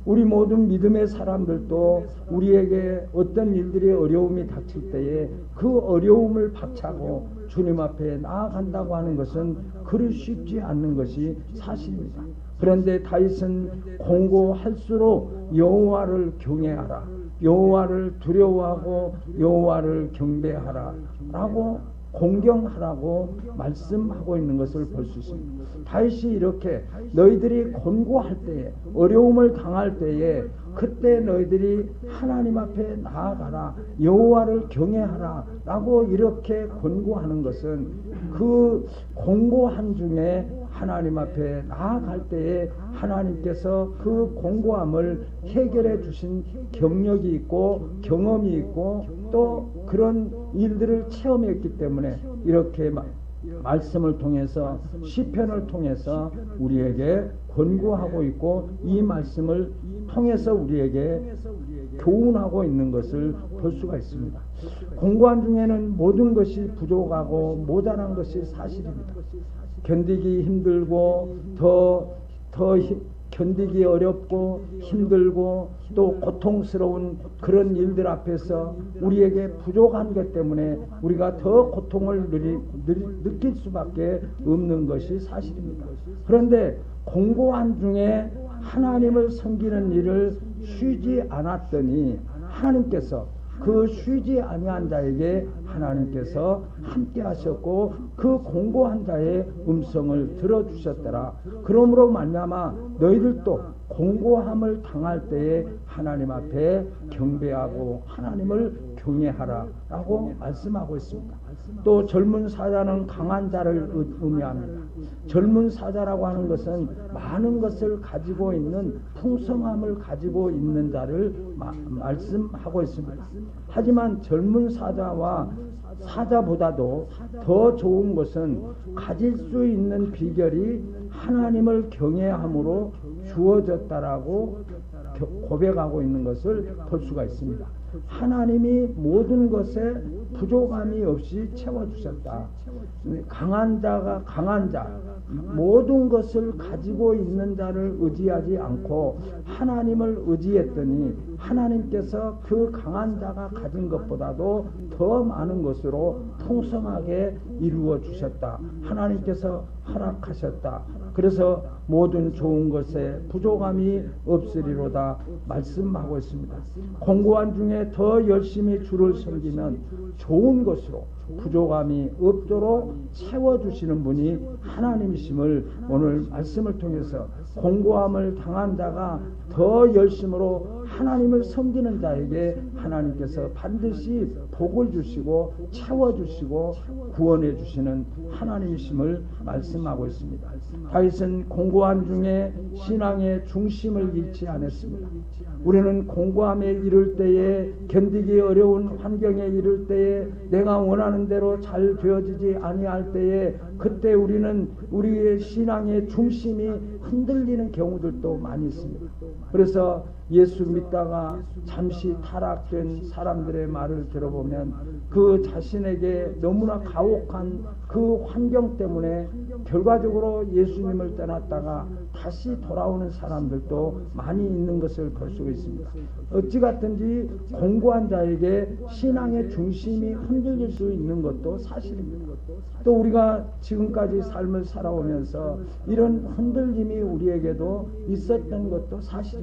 [SPEAKER 2] 우리 모든 믿음의 사람들도 우리에게 어떤 일들이 어려움이 닥칠 때에 그 어려움을 박차고 주님 앞에 나아간다고 하는 것은 그리 쉽지 않는 것이 사실입니다. 그런데 다윗은 공고할수록 여호와를 경외하라, 여호와를 두려워하고 여호와를 경배하라 라고 공경하라고 말씀하고 있는 것을 볼 수 있습니다. 다윗이 이렇게 너희들이 곤고할 때에 어려움을 당할 때에 그때 너희들이 하나님 앞에 나아가라 여호와를 경외하라 라고 이렇게 권고하는 것은 그 공고한 중에 하나님 앞에 나아갈 때에 하나님께서 그 공고함을 해결해 주신 경력이 있고 경험이 있고 또 그런 일들을 체험했기 때문에 이렇게 말씀을 통해서 시편을 통해서 우리에게 권고하고 있고 이 말씀을 통해서 우리에게 교훈하고 있는 것을 볼 수가 있습니다. 공고한 중에는 모든 것이 부족하고 모자란 것이 사실입니다. 견디기 힘들고 더 견디기 어렵고 힘들고 또 고통스러운 그런 일들 앞에서 우리에게 부족한 것 때문에 우리가 더 고통을 느낄 수밖에 없는 것이 사실입니다. 그런데 공고한 중에 하나님을 섬기는 일을 쉬지 않았더니 하나님께서 그 쉬지 아니한 자에게 하나님께서 함께 하셨고 그 공고한 자의 음성을 들어주셨더라. 그러므로 말미암아 너희들도 공고함을 당할 때에 하나님 앞에 경배하고 하나님을 경외하라 라고 말씀하고 있습니다. 또 젊은 사자는 강한 자를 의미합니다. 젊은 사자라고 하는 것은 많은 것을 가지고 있는 풍성함을 가지고 있는 자를 말씀하고 있습니다. 하지만 젊은 사자와 사자보다도 더 좋은 것은 가질 수 있는 비결이 하나님을 경외함으로 주어졌다라고 고백하고 있는 것을 볼 수가 있습니다. 하나님이 모든 것에 부족함이 없이 채워주셨다. 강한 자가 강한 자, 모든 것을 가지고 있는 자를 의지하지 않고 하나님을 의지했더니 하나님께서 그 강한 자가 가진 것보다도 더 많은 것으로 풍성하게 이루어 주셨다. 하나님께서 허락하셨다 그래서 모든 좋은 것에 부족함이 없으리로다 말씀하고 있습니다. 공고한 중에 더 열심히 주를 섬기면 좋은 것으로 부족함이 없도록 채워주시는 분이 하나님이심을 오늘 말씀을 통해서 공고함을 당한 자가 더 열심으로 하나님을 섬기는 자에게 하나님께서 반드시 복을 주시고 채워주시고 구원해 주시는 하나님이심을 말씀하고 있습니다. 다윗은 공고한 중에 신앙의 중심을 잃지 않았습니다. 우리는 공고함에 이를 때에, 견디기 어려운 환경에 이를 때에, 내가 원하는 대로 잘 되어지지 아니할 때에, 그때 우리는 우리의 신앙의 중심이 흔들리는 경우들도 많이 있습니다. 그래서 예수 믿다가 잠시 타락된 사람들의 말을 들어보면 그 자신에게 너무나 가혹한 그 환경 때문에 결과적으로 예수님을 떠났다가 다시 돌아오는 사람들도 많이 있는 것을 볼 수가 있습니다. 어찌 같든지 공고한 자에게 신앙의 중심이 흔들릴 수 있는 것도 사실입니다. 또 우리가 지금까지 삶을 살아오면서 이런 흔들림이 우리에게도 있었던 것도 사실입니다.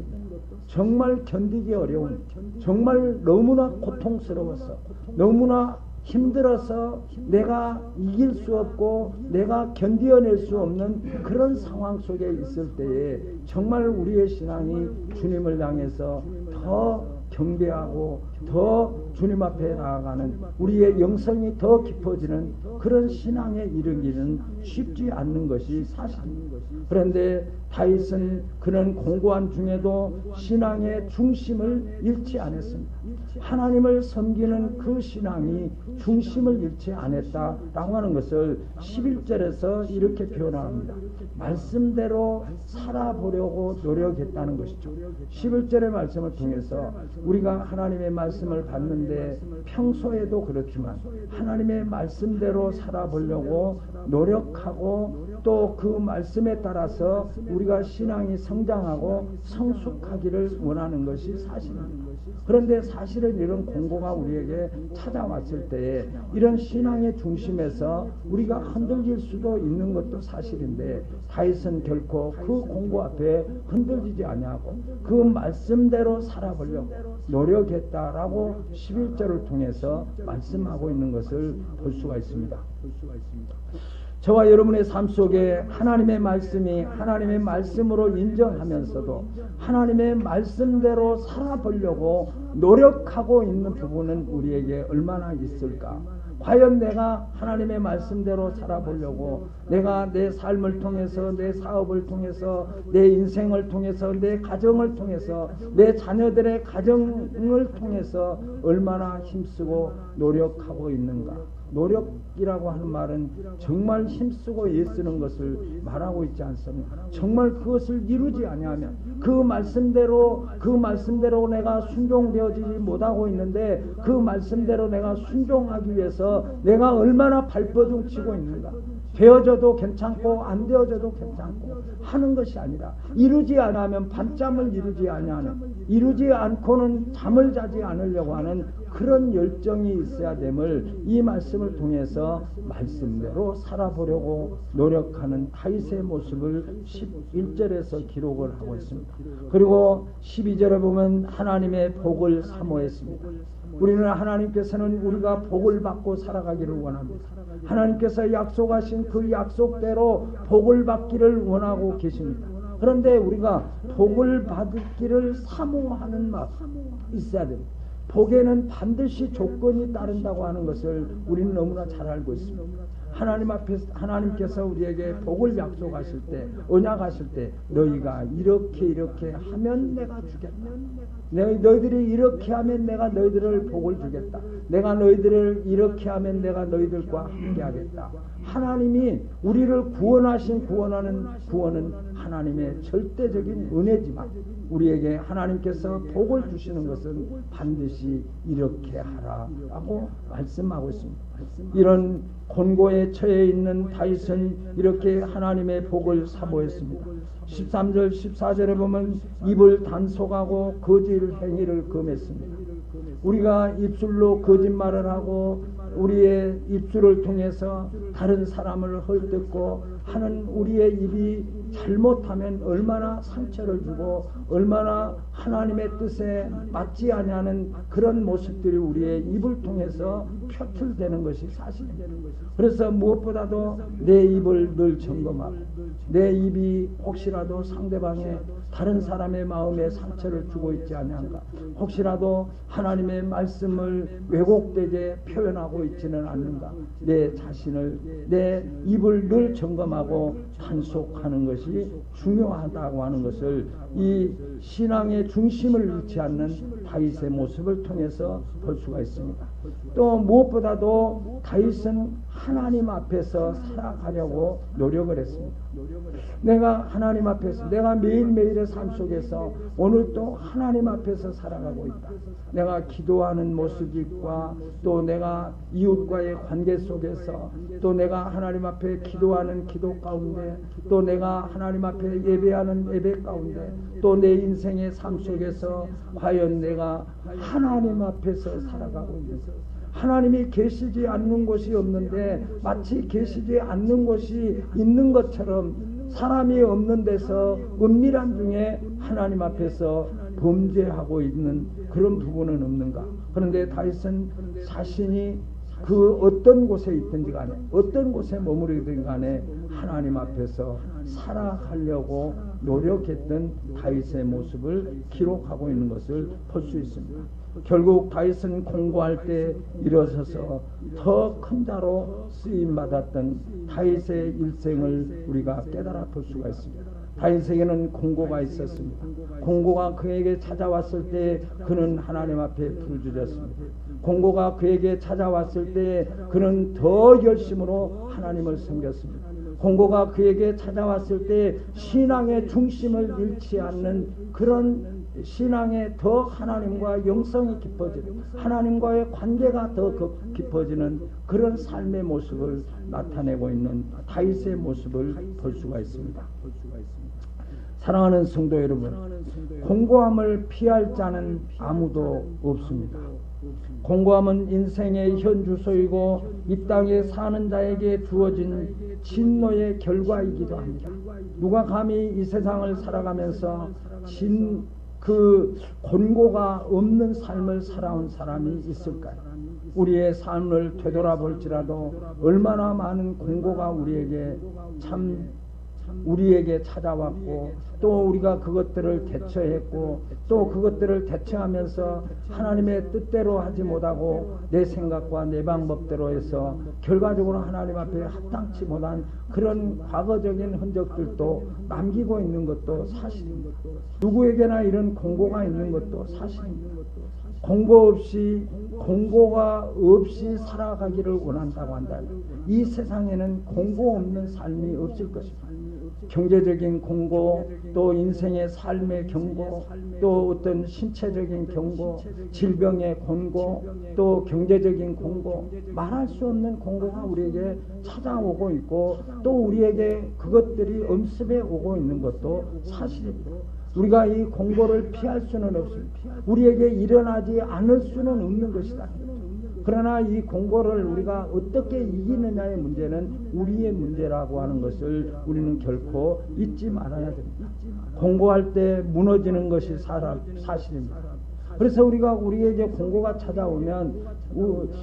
[SPEAKER 2] 정말 견디기 어려운, 정말 너무나 고통스러워서, 너무나 힘들어서 내가 이길 수 없고 내가 견디어낼 수 없는 그런 상황 속에 있을 때에 정말 우리의 신앙이 주님을 향해서 더 경배하고 더 주님 앞에 나아가는, 우리의 영성이 더 깊어지는 그런 신앙에 이르기는 쉽지 않는 것이 사실입니다. 그런데 다윗은 그런 공고한 중에도 신앙의 중심을 잃지 않았습니다. 하나님을 섬기는 그 신앙이 중심을 잃지 않았다라고 하는 것을 11절에서 이렇게 표현합니다. 말씀대로 살아보려고 노력했다는 것이죠. 11절의 말씀을 통해서 우리가 하나님의 말씀을 받는데 평소에도 그렇지만 하나님의 말씀대로 살아보려고 노력하고 또 그 말씀에 따라서 우리가 신앙이 성장하고 성숙하기를 원하는 것이 사실입니다. 그런데 사실은 이런 공고가 우리에게 찾아왔을 때에 이런 신앙의 중심에서 우리가 흔들릴 수도 있는 것도 사실인데 다윗은 결코 그 공고 앞에 흔들리지 아니하고 그 말씀대로 살아보려고 노력했다라고 11절을 통해서 말씀하고 있는 것을 볼 수가 있습니다. 저와 여러분의 삶 속에 하나님의 말씀이 하나님의 말씀으로 인정하면서도 하나님의 말씀대로 살아보려고 노력하고 있는 부분은 우리에게 얼마나 있을까? 과연 내가 하나님의 말씀대로 살아보려고 내가 내 삶을 통해서, 내 사업을 통해서, 내 인생을 통해서, 내 가정을 통해서, 내 자녀들의 가정을 통해서 얼마나 힘쓰고 노력하고 있는가? 노력이라고 하는 말은 정말 힘쓰고 애쓰는 것을 말하고 있지 않습니까? 정말 그것을 이루지 아니하면 그 말씀대로 내가 순종되어지지 못하고 있는데 그 말씀대로 내가 순종하기 위해서 내가 얼마나 발버둥 치고 있는가? 되어져도 괜찮고 안 되어져도 괜찮고 하는 것이 아니라 이루지 않으면 밤잠을 이루지 아니하는, 이루지 않고는 잠을 자지 않으려고 하는 그런 열정이 있어야 됨을 이 말씀을 통해서 말씀대로 살아보려고 노력하는 다윗의 모습을 11절에서 기록을 하고 있습니다. 그리고 12절에 보면 하나님의 복을 사모했습니다. 우리는 하나님께서는 우리가 복을 받고 살아가기를 원합니다. 하나님께서 약속하신 그 약속대로 복을 받기를 원하고 계십니다. 그런데 우리가 복을 받기를 사모하는 마음 있어야 됩니다. 복에는 반드시 조건이 따른다고 하는 것을 우리는 너무나 잘 알고 있습니다. 하나님 앞에서 하나님께서 우리에게 복을 약속하실 때, 언약하실 때 너희가 이렇게 하면 내가 주겠다. 너희들이 이렇게 하면 내가 너희들을 복을 주겠다. 내가 너희들을 이렇게 하면 내가 너희들과 함께 하겠다. 하나님이 우리를 구원하신 구원은 하나님의 절대적인 은혜지만 우리에게 하나님께서 복을 주시는 것은 반드시 이렇게 하라라고 말씀하고 있습니다. 이런 곤고에 처해 있는 다윗은 이렇게 하나님의 복을 사모했습니다. 13절 14절에 보면 입을 단속하고 거짓 행위를 금했습니다. 우리가 입술로 거짓말을 하고 우리의 입술을 통해서 다른 사람을 헐뜯고 하는 우리의 입이 잘못하면 얼마나 상처를 주고 얼마나 하나님의 뜻에 맞지 아니하는 그런 모습들이 우리의 입을 통해서 표출되는 것이 사실입니다. 그래서 무엇보다도 내 입을 늘 점검하고 내 입이 혹시라도 상대방의 다른 사람의 마음에 상처를 주고 있지 아니한가, 혹시라도 하나님의 말씀을 왜곡되게 표현하고 있지는 않는가, 내 자신을, 내 입을 늘 점검하고 단속하는 것이 중요하다고 하는 것을 이 신앙의 중심을 잃지 않는 다윗의 모습을 통해서 볼 수가 있습니다. 또 무엇보다도 다윗은 하나님 앞에서 살아가려고 노력을 했습니다. 내가 하나님 앞에서, 내가 매일매일의 삶 속에서 오늘 또 하나님 앞에서 살아가고 있다. 내가 기도하는 모습과 또 내가 이웃과의 관계 속에서, 또 내가 하나님 앞에 기도하는 기도 가운데, 또 내가 하나님 앞에 예배하는 예배 가운데, 또 내 인생의 삶 속에서 과연 내가 하나님 앞에서 살아가고 있는가. 하나님이 계시지 않는 곳이 없는데 마치 계시지 않는 곳이 있는 것처럼 사람이 없는 데서 은밀한 중에 하나님 앞에서 범죄하고 있는 그런 부분은 없는가. 그런데 다윗은 자신이 그 어떤 곳에 있든지 간에, 어떤 곳에 머무르든 간에 하나님 앞에서 살아가려고 노력했던 다윗의 모습을 기록하고 있는 것을 볼 수 있습니다. 결국 다윗은 공고할 때 일어서서 더 큰 자로 쓰임받았던 다윗의 일생을 우리가 깨달아 볼 수가 있습니다. 다윗에게는 공고가 있었습니다. 공고가 그에게 찾아왔을 때 그는 하나님 앞에 부르짖었습니다. 공고가 그에게 찾아왔을 때 그는 더 열심으로 하나님을 섬겼습니다. 공고가 그에게 찾아왔을 때 신앙의 중심을 잃지 않는 그런 신앙에 더 하나님과 영성이 깊어지는, 하나님과의 관계가 더 깊어지는 그런 삶의 모습을 나타내고 있는 다윗의 모습을 볼 수가 있습니다. 사랑하는 성도 여러분, 공고함을 피할 자는 아무도 없습니다. 공고함은 인생의 현주소이고 이 땅에 사는 자에게 주어진 진노의 결과이기도 합니다. 누가 감히 이 세상을 살아가면서 그 곤고가 없는 삶을 살아온 사람이 있을까요? 우리의 삶을 되돌아볼지라도 얼마나 많은 공고가 우리에게 찾아왔고, 또 우리가 그것들을 대처했고, 또 그것들을 대처하면서 하나님의 뜻대로 하지 못하고 내 생각과 내 방법대로 해서 결과적으로 하나님 앞에 합당치 못한 그런 과거적인 흔적들도 남기고 있는 것도 사실입니다. 누구에게나 이런 공고가 있는 것도 사실입니다. 공고가 없이 살아가기를 원한다고 한다면 이 세상에는 공고 없는 삶이 없을 것입니다. 경제적인 공고, 또 인생의 삶의 경고, 또 어떤 신체적인 경고, 질병의 공고, 또 경제적인 공고, 말할 수 없는 공고가 우리에게 찾아오고 있고, 또 우리에게 그것들이 엄습해 오고 있는 것도 사실입니다. 우리가 이 공고를 피할 수는 없습니다. 우리에게 일어나지 않을 수는 없는 것이다. 그러나 이 공고를 우리가 어떻게 이기느냐의 문제는 우리의 문제라고 하는 것을 우리는 결코 잊지 말아야 됩니다. 공고할 때 무너지는 것이 사실입니다. 그래서 우리에게 공고가 찾아오면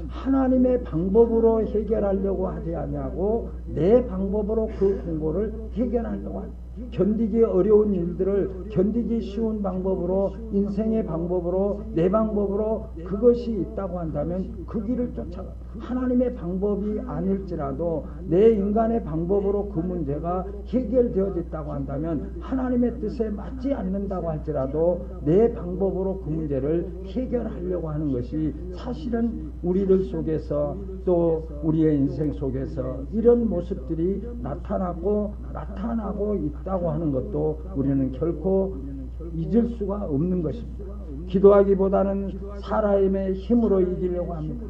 [SPEAKER 2] 하나님의 방법으로 해결하려고 하지 아니하고 내 방법으로 그 공고를 해결하려고 합니다. 견디기 어려운 일들을 견디기 쉬운 방법으로, 인생의 방법으로, 내 방법으로 그것이 있다고 한다면 그 길을 쫓아가. 하나님의 방법이 아닐지라도 내 인간의 방법으로 그 문제가 해결되어졌다고 한다면, 하나님의 뜻에 맞지 않는다고 할지라도 내 방법으로 그 문제를 해결하려고 하는 것이 사실은 우리들 속에서, 또 우리의 인생 속에서 이런 모습들이 나타나고 있다고 하는 것도 우리는 결코 잊을 수가 없는 것입니다. 기도하기보다는 사람의 힘으로 이기려고 합니다.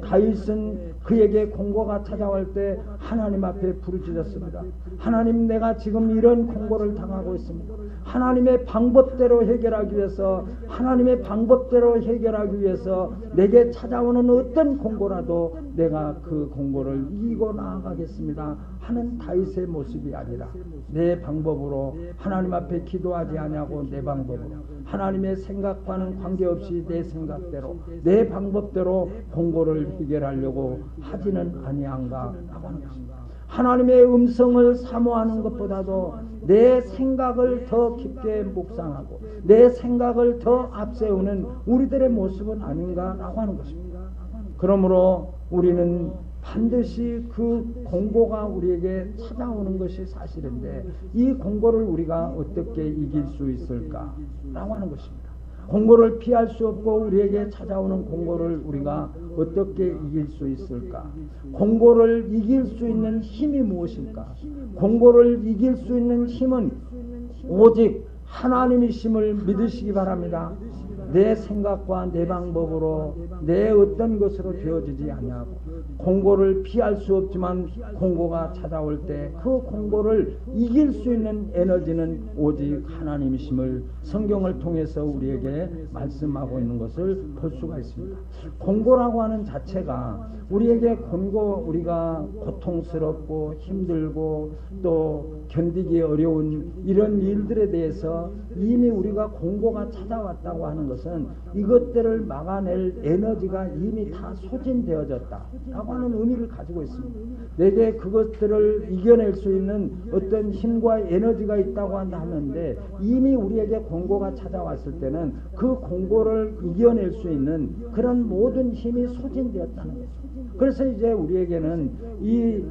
[SPEAKER 2] 다윗은 그에게 공고가 찾아올 때 하나님 앞에 부르짖었습니다. 하나님, 내가 지금 이런 공고를 당하고 있습니다. 하나님의 방법대로 해결하기 위해서, 하나님의 방법대로 해결하기 위해서 내게 찾아오는 어떤 공고라도 내가 그 공고를 이기고 나아가겠습니다 하는 다윗의 모습이 아니라, 내 방법으로 하나님 앞에 기도하지 아니하고 내 방법으로, 하나님의 생각과는 관계없이 내 생각대로, 내 방법대로 공고를 해결하려고 하지는 아니한가 라고 하는 것입니다. 하나님의 음성을 사모하는 것보다도 내 생각을 더 깊게 묵상하고 내 생각을 더 앞세우는 우리들의 모습은 아닌가라고 하는 것입니다. 그러므로 우리는 반드시 그 공고가 우리에게 찾아오는 것이 사실인데, 이 공고를 우리가 어떻게 이길 수 있을까라고 하는 것입니다. 공고를 피할 수 없고 우리에게 찾아오는 공고를 우리가 어떻게 이길 수 있을까? 공고를 이길 수 있는 힘이 무엇일까? 공고를 이길 수 있는 힘은 오직 하나님이심을 믿으시기 바랍니다. 내 생각과 내 방법으로 내 어떤 것으로 되어지지 아니하고, 공고를 피할 수 없지만 공고가 찾아올 때 그 공고를 이길 수 있는 에너지는 오직 하나님이심을 성경을 통해서 우리에게 말씀하고 있는 것을 볼 수가 있습니다. 공고라고 하는 자체가 우리에게 우리가 고통스럽고 힘들고 또 견디기 어려운 이런 일들에 대해서 이미 우리가 공고가 찾아왔다고 하는 것은 이것들을 막아낼 에너지가 이미 다 소진되어졌다라고 하는 의미를 가지고 있습니다. 내게 그것들을 이겨낼 수 있는 어떤 힘과 에너지가 있다고 하는데, 이미 우리에게 공고가 찾아왔을 때는 그 공고를 이겨낼 수 있는 그런 모든 힘이 소진되었다는 거죠. 그래서 이제 우리에게는 이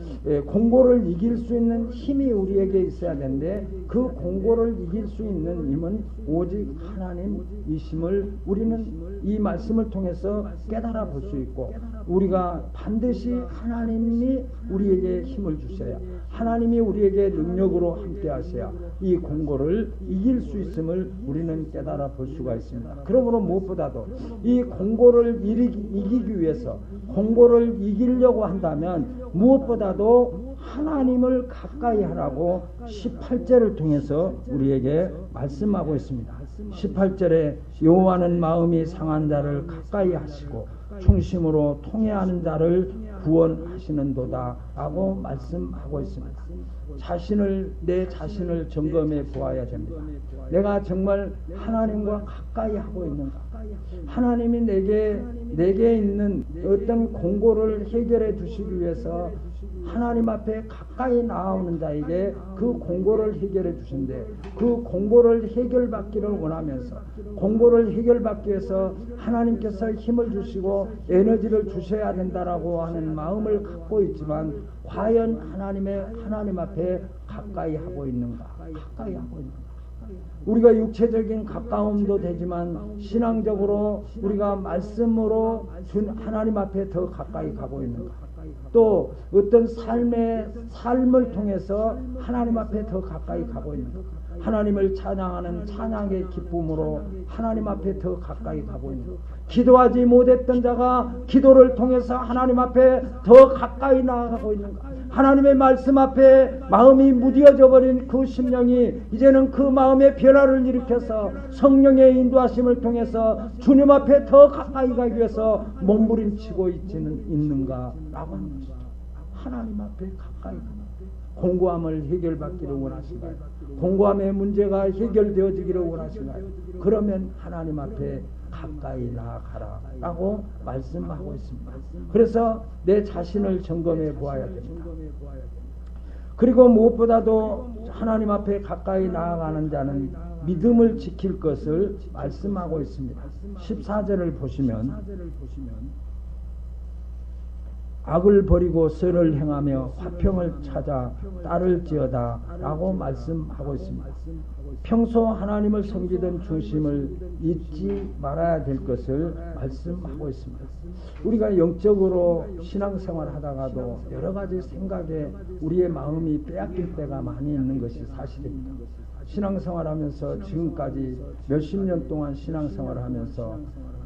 [SPEAKER 2] 공고를 이길 수 있는 힘이 우리에게 있어야 되는데, 그 공고를 이길 수 있는 힘은 오직 하나님이심을 우리는 이 말씀을 통해서 깨달아 볼 수 있고, 우리가 반드시 하나님이 우리에게 힘을 주셔야, 하나님이 우리에게 능력으로 함께 하셔야 이 공고를 이길 수 있음을 우리는 깨달아 볼 수가 있습니다. 그러므로 무엇보다도 이 공고를 이기기 위해서, 공고를 이기려고 한다면 무엇보다도 하나님을 가까이 하라고 18절을 통해서 우리에게 말씀하고 있습니다. 18절에 여호와는 마음이 상한 자를 가까이 하시고 충심으로 통회하는 자를 구원하시는도다 라고 말씀하고 있습니다. 내 자신을 점검해 보아야 됩니다. 내가 정말 하나님과 가까이 하고 있는가? 하나님이 내게 있는 어떤 공고를 해결해 주시기 위해서 하나님 앞에 가까이 나오는 자에게 그 공고를 해결해 주신데, 그 공고를 해결받기를 원하면서, 공고를 해결받기 위해서 하나님께서 힘을 주시고 에너지를 주셔야 된다라고 하는 마음을 갖고 있지만, 과연 하나님 앞에 가까이 하고 있는가? 가까이 하고 있는가? 우리가 육체적인 가까움도 되지만 신앙적으로 우리가 말씀으로 하나님 앞에 더 가까이 가고 있는가? 또 어떤 삶을 통해서 하나님 앞에 더 가까이 가고 있는가? 하나님을 찬양하는 찬양의 기쁨으로 하나님 앞에 더 가까이 가고 있는가? 기도하지 못했던 자가 기도를 통해서 하나님 앞에 더 가까이 나아가고 있는가? 하나님의 말씀 앞에 마음이 무뎌져 버린 그 심령이 이제는 그 마음의 변화를 일으켜서 성령의 인도하심을 통해서 주님 앞에 더 가까이 가기 위해서 몸부림치고 있는가? 라고 하는 것이죠. 하나님 앞에 가까이 가는 공고함을 해결받기를 원하시나요? 공고함의 문제가 해결되어지기를 원하시나요? 그러면 하나님 앞에 가까이 나아가라 라고 말씀하고 있습니다. 그래서 내 자신을 점검해 보아야 됩니다. 그리고 무엇보다도 하나님 앞에 가까이 나아가는 자는 믿음을 지킬 것을 말씀하고 있습니다. 14절을 보시면 악을 버리고 선을 행하며 화평을 찾아 따를지어다 라고 말씀하고 있습니다. 평소 하나님을 섬기던 중심을 잊지 말아야 될 것을 말씀하고 있습니다. 우리가 영적으로 신앙생활 하다가도 여러 가지 생각에 우리의 마음이 빼앗길 때가 많이 있는 것이 사실입니다. 신앙생활하면서 지금까지 몇십 년 동안 신앙생활하면서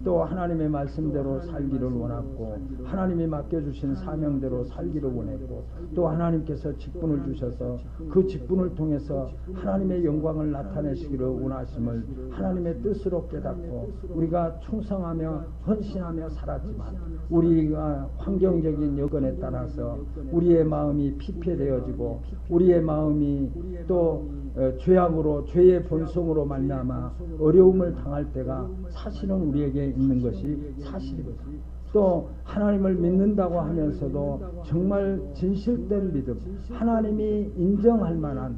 [SPEAKER 2] 또 하나님의 말씀대로 살기를 원했고 하나님이 맡겨주신 사명대로 살기를 원했고 또 하나님께서 직분을 주셔서 그 직분을 통해서 하나님의 영광을 나타내시기를 원하심을 하나님의 뜻으로 깨닫고 우리가 충성하며 헌신하며 살았지만 우리가 환경적인 여건에 따라서 우리의 마음이 피폐되어지고 우리의 마음이 또 죄악으로 죄의 본성으로 말미암아 어려움을 당할 때가 사실은 우리에게 있는 것이 사실이거든요. 또 하나님을 믿는다고 하면서도 정말 진실된 믿음, 하나님이 인정할 만한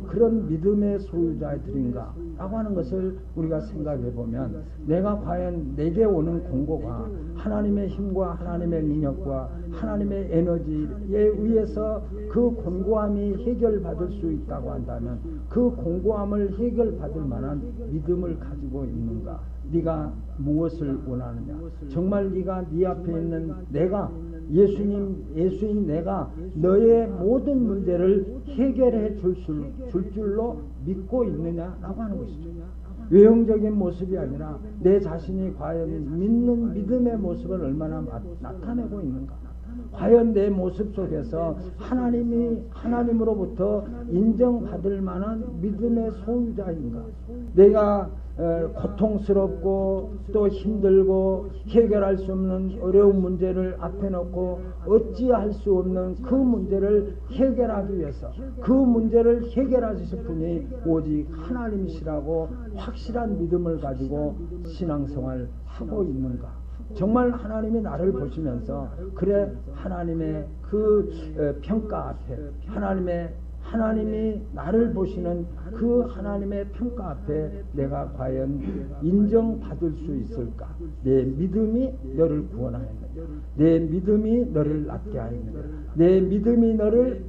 [SPEAKER 2] 그런 믿음의 소유자들인가 라고 하는 것을 우리가 생각해 보면 내가 과연 내게 오는 공고가 하나님의 힘과 하나님의 능력과 하나님의 에너지에 의해서 그 공고함이 해결받을 수 있다고 한다면 그 공고함을 해결받을 만한 믿음을 가지고 있는가? 네가 무엇을 원하느냐? 정말 네가 네 앞에 있는 내가 예수인 내가 너의 모든 문제를 해결해 줄 줄로 믿고 있느냐라고 하는 것이죠. 외형적인 모습이 아니라 내 자신이 과연 믿는 믿음의 모습을 얼마나 나타내고 있는가? 과연 내 모습 속에서 하나님으로부터 인정받을 만한 믿음의 소유자인가? 내가 고통스럽고 또 힘들고 해결할 수 없는 어려운 문제를 앞에 놓고 어찌할 수 없는 그 문제를 해결하기 위해서 그 문제를 해결하실 분이 오직 하나님이시라고 확실한 믿음을 가지고 신앙생활 하고 있는가? 정말 하나님이 나를 보시면서 그래 하나님의 그 평가 앞에 하나님이 나를 보시는 그 하나님의 평가 앞에 내가 과연 인정받을 수 있을까? 내 믿음이 너를 구원하였느냐? 내 믿음이 너를 낫게 하였느냐? 내 믿음이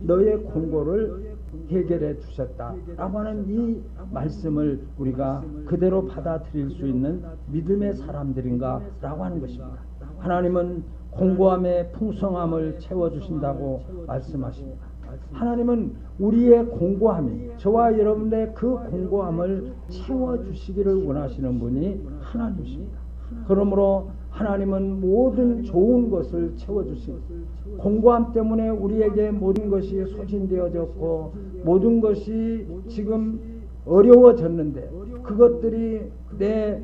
[SPEAKER 2] 너의 공고를 해결해 주셨다라고 하는 이 말씀을 우리가 그대로 받아들일 수 있는 믿음의 사람들인가 라고 하는 것입니다. 하나님은 공고함의 풍성함을 채워주신다고 말씀하십니다. 하나님은 우리의 공고함이 저와 여러분의 그 공고함을 채워주시기를 원하시는 분이 하나님이십니다. 그러므로 하나님은 모든 좋은 것을 채워주시고 공고함 때문에 우리에게 모든 것이 소진되어졌고 모든 것이 지금 어려워졌는데 그것들이 내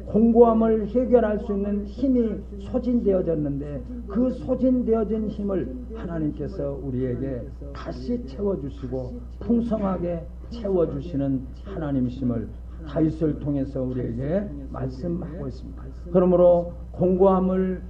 [SPEAKER 2] 공고함을 해결할 수 있는 힘이 소진되어졌는데 그 소진되어진 힘을 하나님께서 우리에게 다시 채워주시고 풍성하게 채워주시는 하나님이심을 다윗을 통해서 우리에게 말씀하고 있습니다. 그러므로 공고함을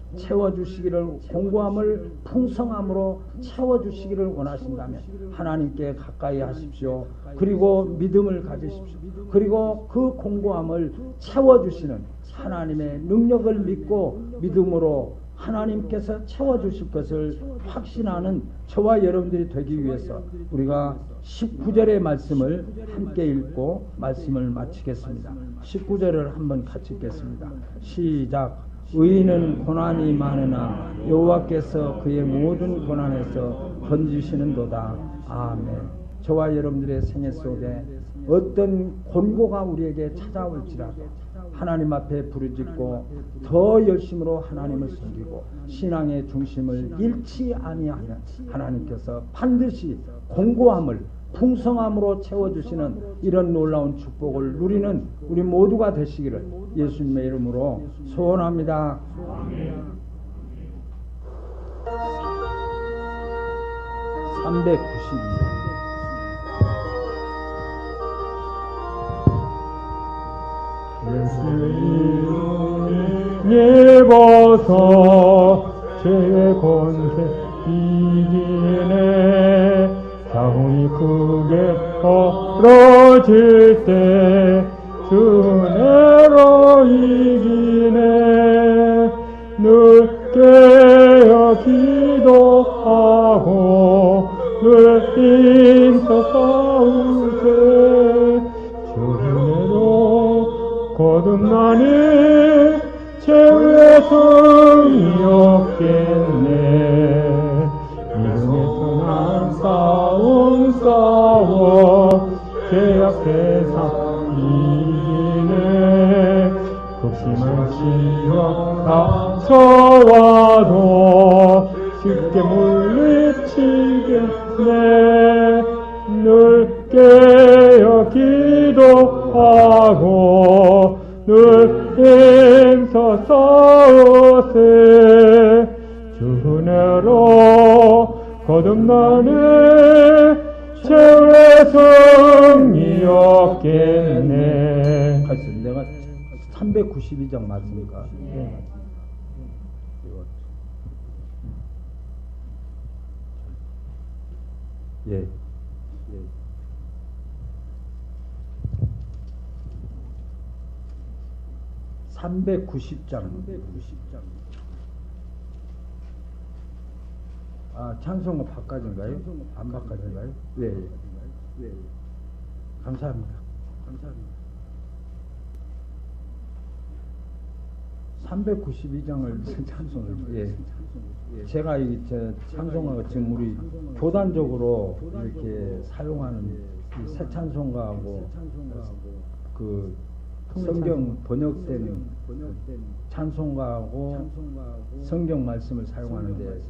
[SPEAKER 2] 풍성함으로 채워주시기를 원하신다면 하나님께 가까이 하십시오. 그리고 믿음을 가지십시오. 그리고 그 공고함을 채워주시는 하나님의 능력을 믿고 믿음으로 하나님께서 채워주실 것을 확신하는 저와 여러분들이 되기 위해서 우리가 19절의 말씀을 함께 읽고 말씀을 마치겠습니다. 19절을 한번 같이 읽겠습니다. 시작. 의인은 고난이 많으나 여호와께서 그의 모든 고난에서 건지시는도다. 아멘. 저와 여러분들의 생애 속에 어떤 권고가 우리에게 찾아올지라도 하나님 앞에 부르짖고 더 열심으로 하나님을 섬기고 신앙의 중심을 잃지 아니하면 하나님께서 반드시 공고함을 풍성함으로 채워주시는 이런 놀라운 축복을 누리는 우리 모두가 되시기를 예수님의 이름으로 소원합니다. 392장
[SPEAKER 3] 예뻐서 죄의 권세 이기네 사훈이 크게 벌어질 때 은혜로 이기네 늘 깨어 기도하고 늘 힘써 싸울 때 주님으로 거듭나니 죄의 성이 없겠네 믿음에서 난 싸워 죄악 세상 이기네 극심한 상처와도 쉽게 물리치겠네. 늘 깨어 기도하고 늘 힘써싸우세. 주 은혜로 거듭나네. 최후의 승리 없겠네.
[SPEAKER 2] 글쎄, 내가 392장 맞습니까? 네. 예. 390장. 아, 찬송가 바깥인가요? 안 바깥인가요? 예. 감사합니다. 392장을 찬송을, 예. 제가 이 찬송가가 지금 우리 교단적으로 이렇게 사용하는 이 새 찬송가하고 그 성경 번역된 찬송가하고 성경 말씀을 사용하는데,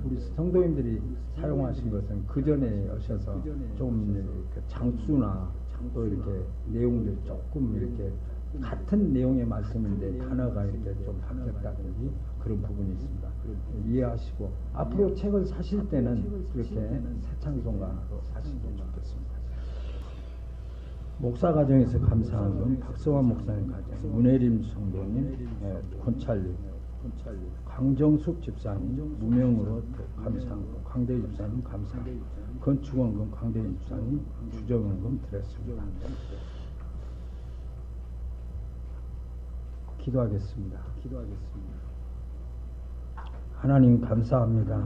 [SPEAKER 2] 우리 성도님들이 사용하신 것은 그 전에 오셔서 좀 이렇게 장수나 또 이렇게 내용들이 조금 이렇게 같은 내용의 말씀인데 단어가 이렇게 좀 바뀌었다든지 그런 부분이 있습니다. 이해하시고 앞으로 책을 사실 때는 이렇게 새 찬송가로 사시면 좋겠습니다. 목사 가정에서 감사한 건 박성환 목사님 가정, 문혜림 성도님, 권찰님, 강정숙 집사님, 무명으로 감사한 건 강대 집사님 감사한 건, 건축원금 강대 집사님 주정원금 드렸습니다. 기도하겠습니다. 하나님 감사합니다.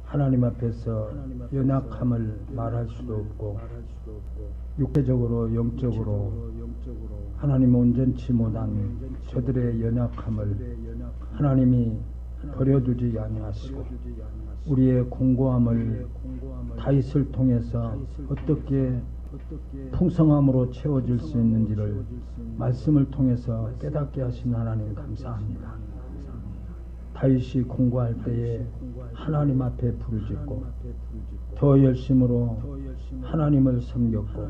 [SPEAKER 2] 하나님 앞에서 연약함을 말할 수도 없고 육체적으로 영적으로 하나님 온전치 못한 저들의 연약함을 하나님이 버려두지 아니하시고 우리의 공고함을 다윗을 통해서 어떻게 풍성함으로 채워질 수 있는지를 말씀을 통해서 깨닫게 하신 하나님 감사합니다. 다윗이 공고할 때에 하나님 앞에 부르짖고 더 열심으로 하나님을 섬겼고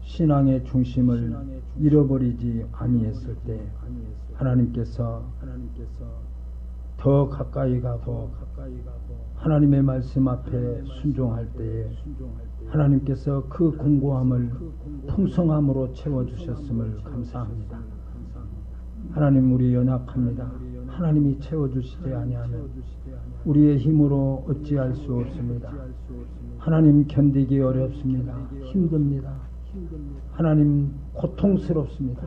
[SPEAKER 2] 신앙의 중심을 잃어버리지 아니했을 때 하나님께서 더 가까이 가고 하나님의 말씀 앞에 순종할 때에 하나님께서 그 공고함을 풍성함으로 채워주셨음을 감사합니다. 하나님, 우리 연약합니다. 하나님이 채워주시지 아니하면 우리의 힘으로 어찌할 수 없습니다. 하나님, 견디기 어렵습니다. 힘듭니다. 하나님, 고통스럽습니다.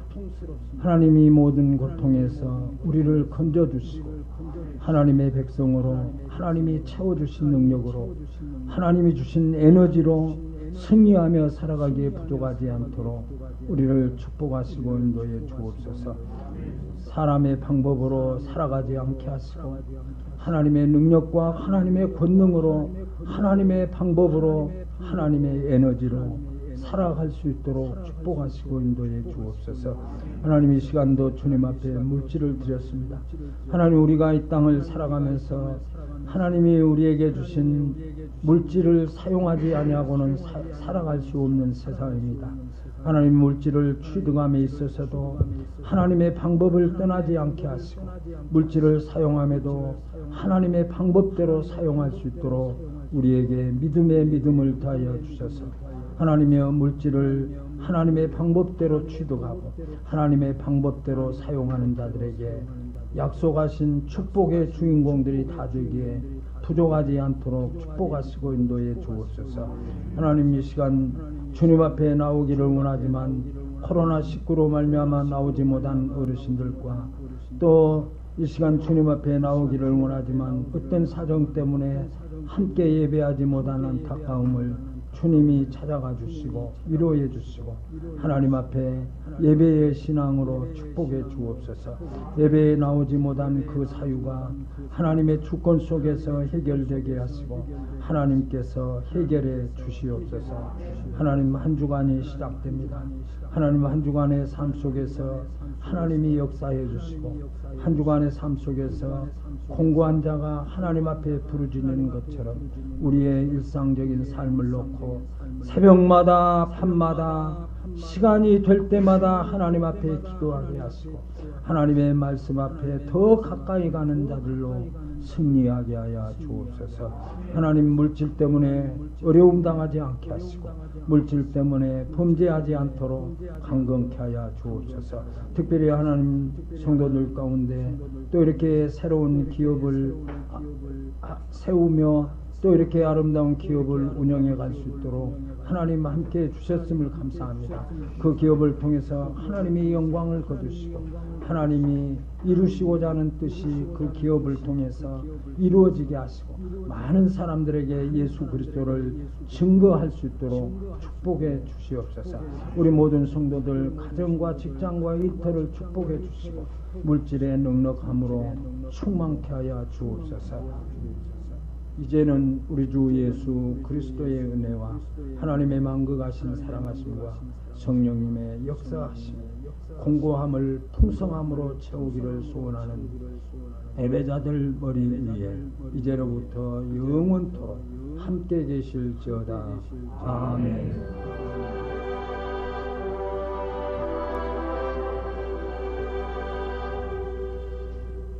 [SPEAKER 2] 하나님이 모든 고통에서 우리를 건져주시고 하나님의 백성으로 하나님이 채워주신 능력으로 하나님이 주신 에너지로 승리하며 살아가기에 부족하지 않도록 우리를 축복하시고 인도해 주옵소서. 사람의 방법으로 살아가지 않게 하시고 하나님의 능력과 하나님의 권능으로 하나님의 방법으로 하나님의 에너지로 살아갈 수 있도록 축복하시고 인도해 주옵소서. 하나님, 이 시간도 주님 앞에 물질을 드렸습니다. 하나님, 우리가 이 땅을 살아가면서 하나님이 우리에게 주신 물질을 사용하지 아니하고는 살아갈 수 없는 세상입니다. 하나님, 물질을 취득함에 있어서도 하나님의 방법을 떠나지 않게 하시고 물질을 사용함에도 하나님의 방법대로 사용할 수 있도록 우리에게 믿음의 믿음을 더하여 주셔서 하나님의 물질을 하나님의 방법대로 취득하고 하나님의 방법대로 사용하는 자들에게 약속하신 축복의 주인공들이 다 되기에 부족하지 않도록 축복하시고 인도해 주옵소서. 하나님, 이 시간 주님 앞에 나오기를 원하지만 코로나19로 말미암아 나오지 못한 어르신들과 또 이 시간 주님 앞에 나오기를 원하지만 어떤 사정 때문에 함께 예배하지 못한 안타까움을 주님이 찾아가 주시고 위로해 주시고 하나님 앞에 예배의 신앙으로 축복해 주옵소서. 예배에 나오지 못한 그 사유가 하나님의 주권 속에서 해결되게 하시고 하나님께서 해결해 주시옵소서. 하나님, 한 주간이 시작됩니다. 하나님 한 주간의 삶 속에서 하나님이 역사해 주시고 한 주간의 삶 속에서 공고한 자가 하나님 앞에 부르짖는 것처럼 우리의 일상적인 삶을 놓고 새벽마다 밤마다 시간이 될 때마다 하나님 앞에 기도하게 하시고 하나님의 말씀 앞에 더 가까이 가는 자들로 승리하게 하여 주옵소서. 하나님 물질 때문에 어려움 당하지 않게 하시고 물질 때문에 범죄하지 않도록 강건케 하여 주옵소서. 특별히 하나님 성도들 가운데 또 이렇게 새로운 기업을 세우며 또 이렇게 아름다운 기업을 운영해 갈 수 있도록 하나님 함께 주셨음을 감사합니다. 그 기업을 통해서 하나님이 영광을 거두시고 하나님이 이루시고자 하는 뜻이 그 기업을 통해서 이루어지게 하시고 많은 사람들에게 예수 그리스도를 증거할 수 있도록 축복해 주시옵소서. 우리 모든 성도들 가정과 직장과 일터를 축복해 주시고 물질의 넉넉함으로 충만케 하여 주옵소서. 이제는 우리 주 예수 그리스도의 은혜와 하나님의 만극하신 사랑하심과 성령님의 역사하심 공고함을 풍성함으로 채우기를 소원하는 예배자들 머리 위에 이제로부터 영원토록 함께 계실지어다. 아멘.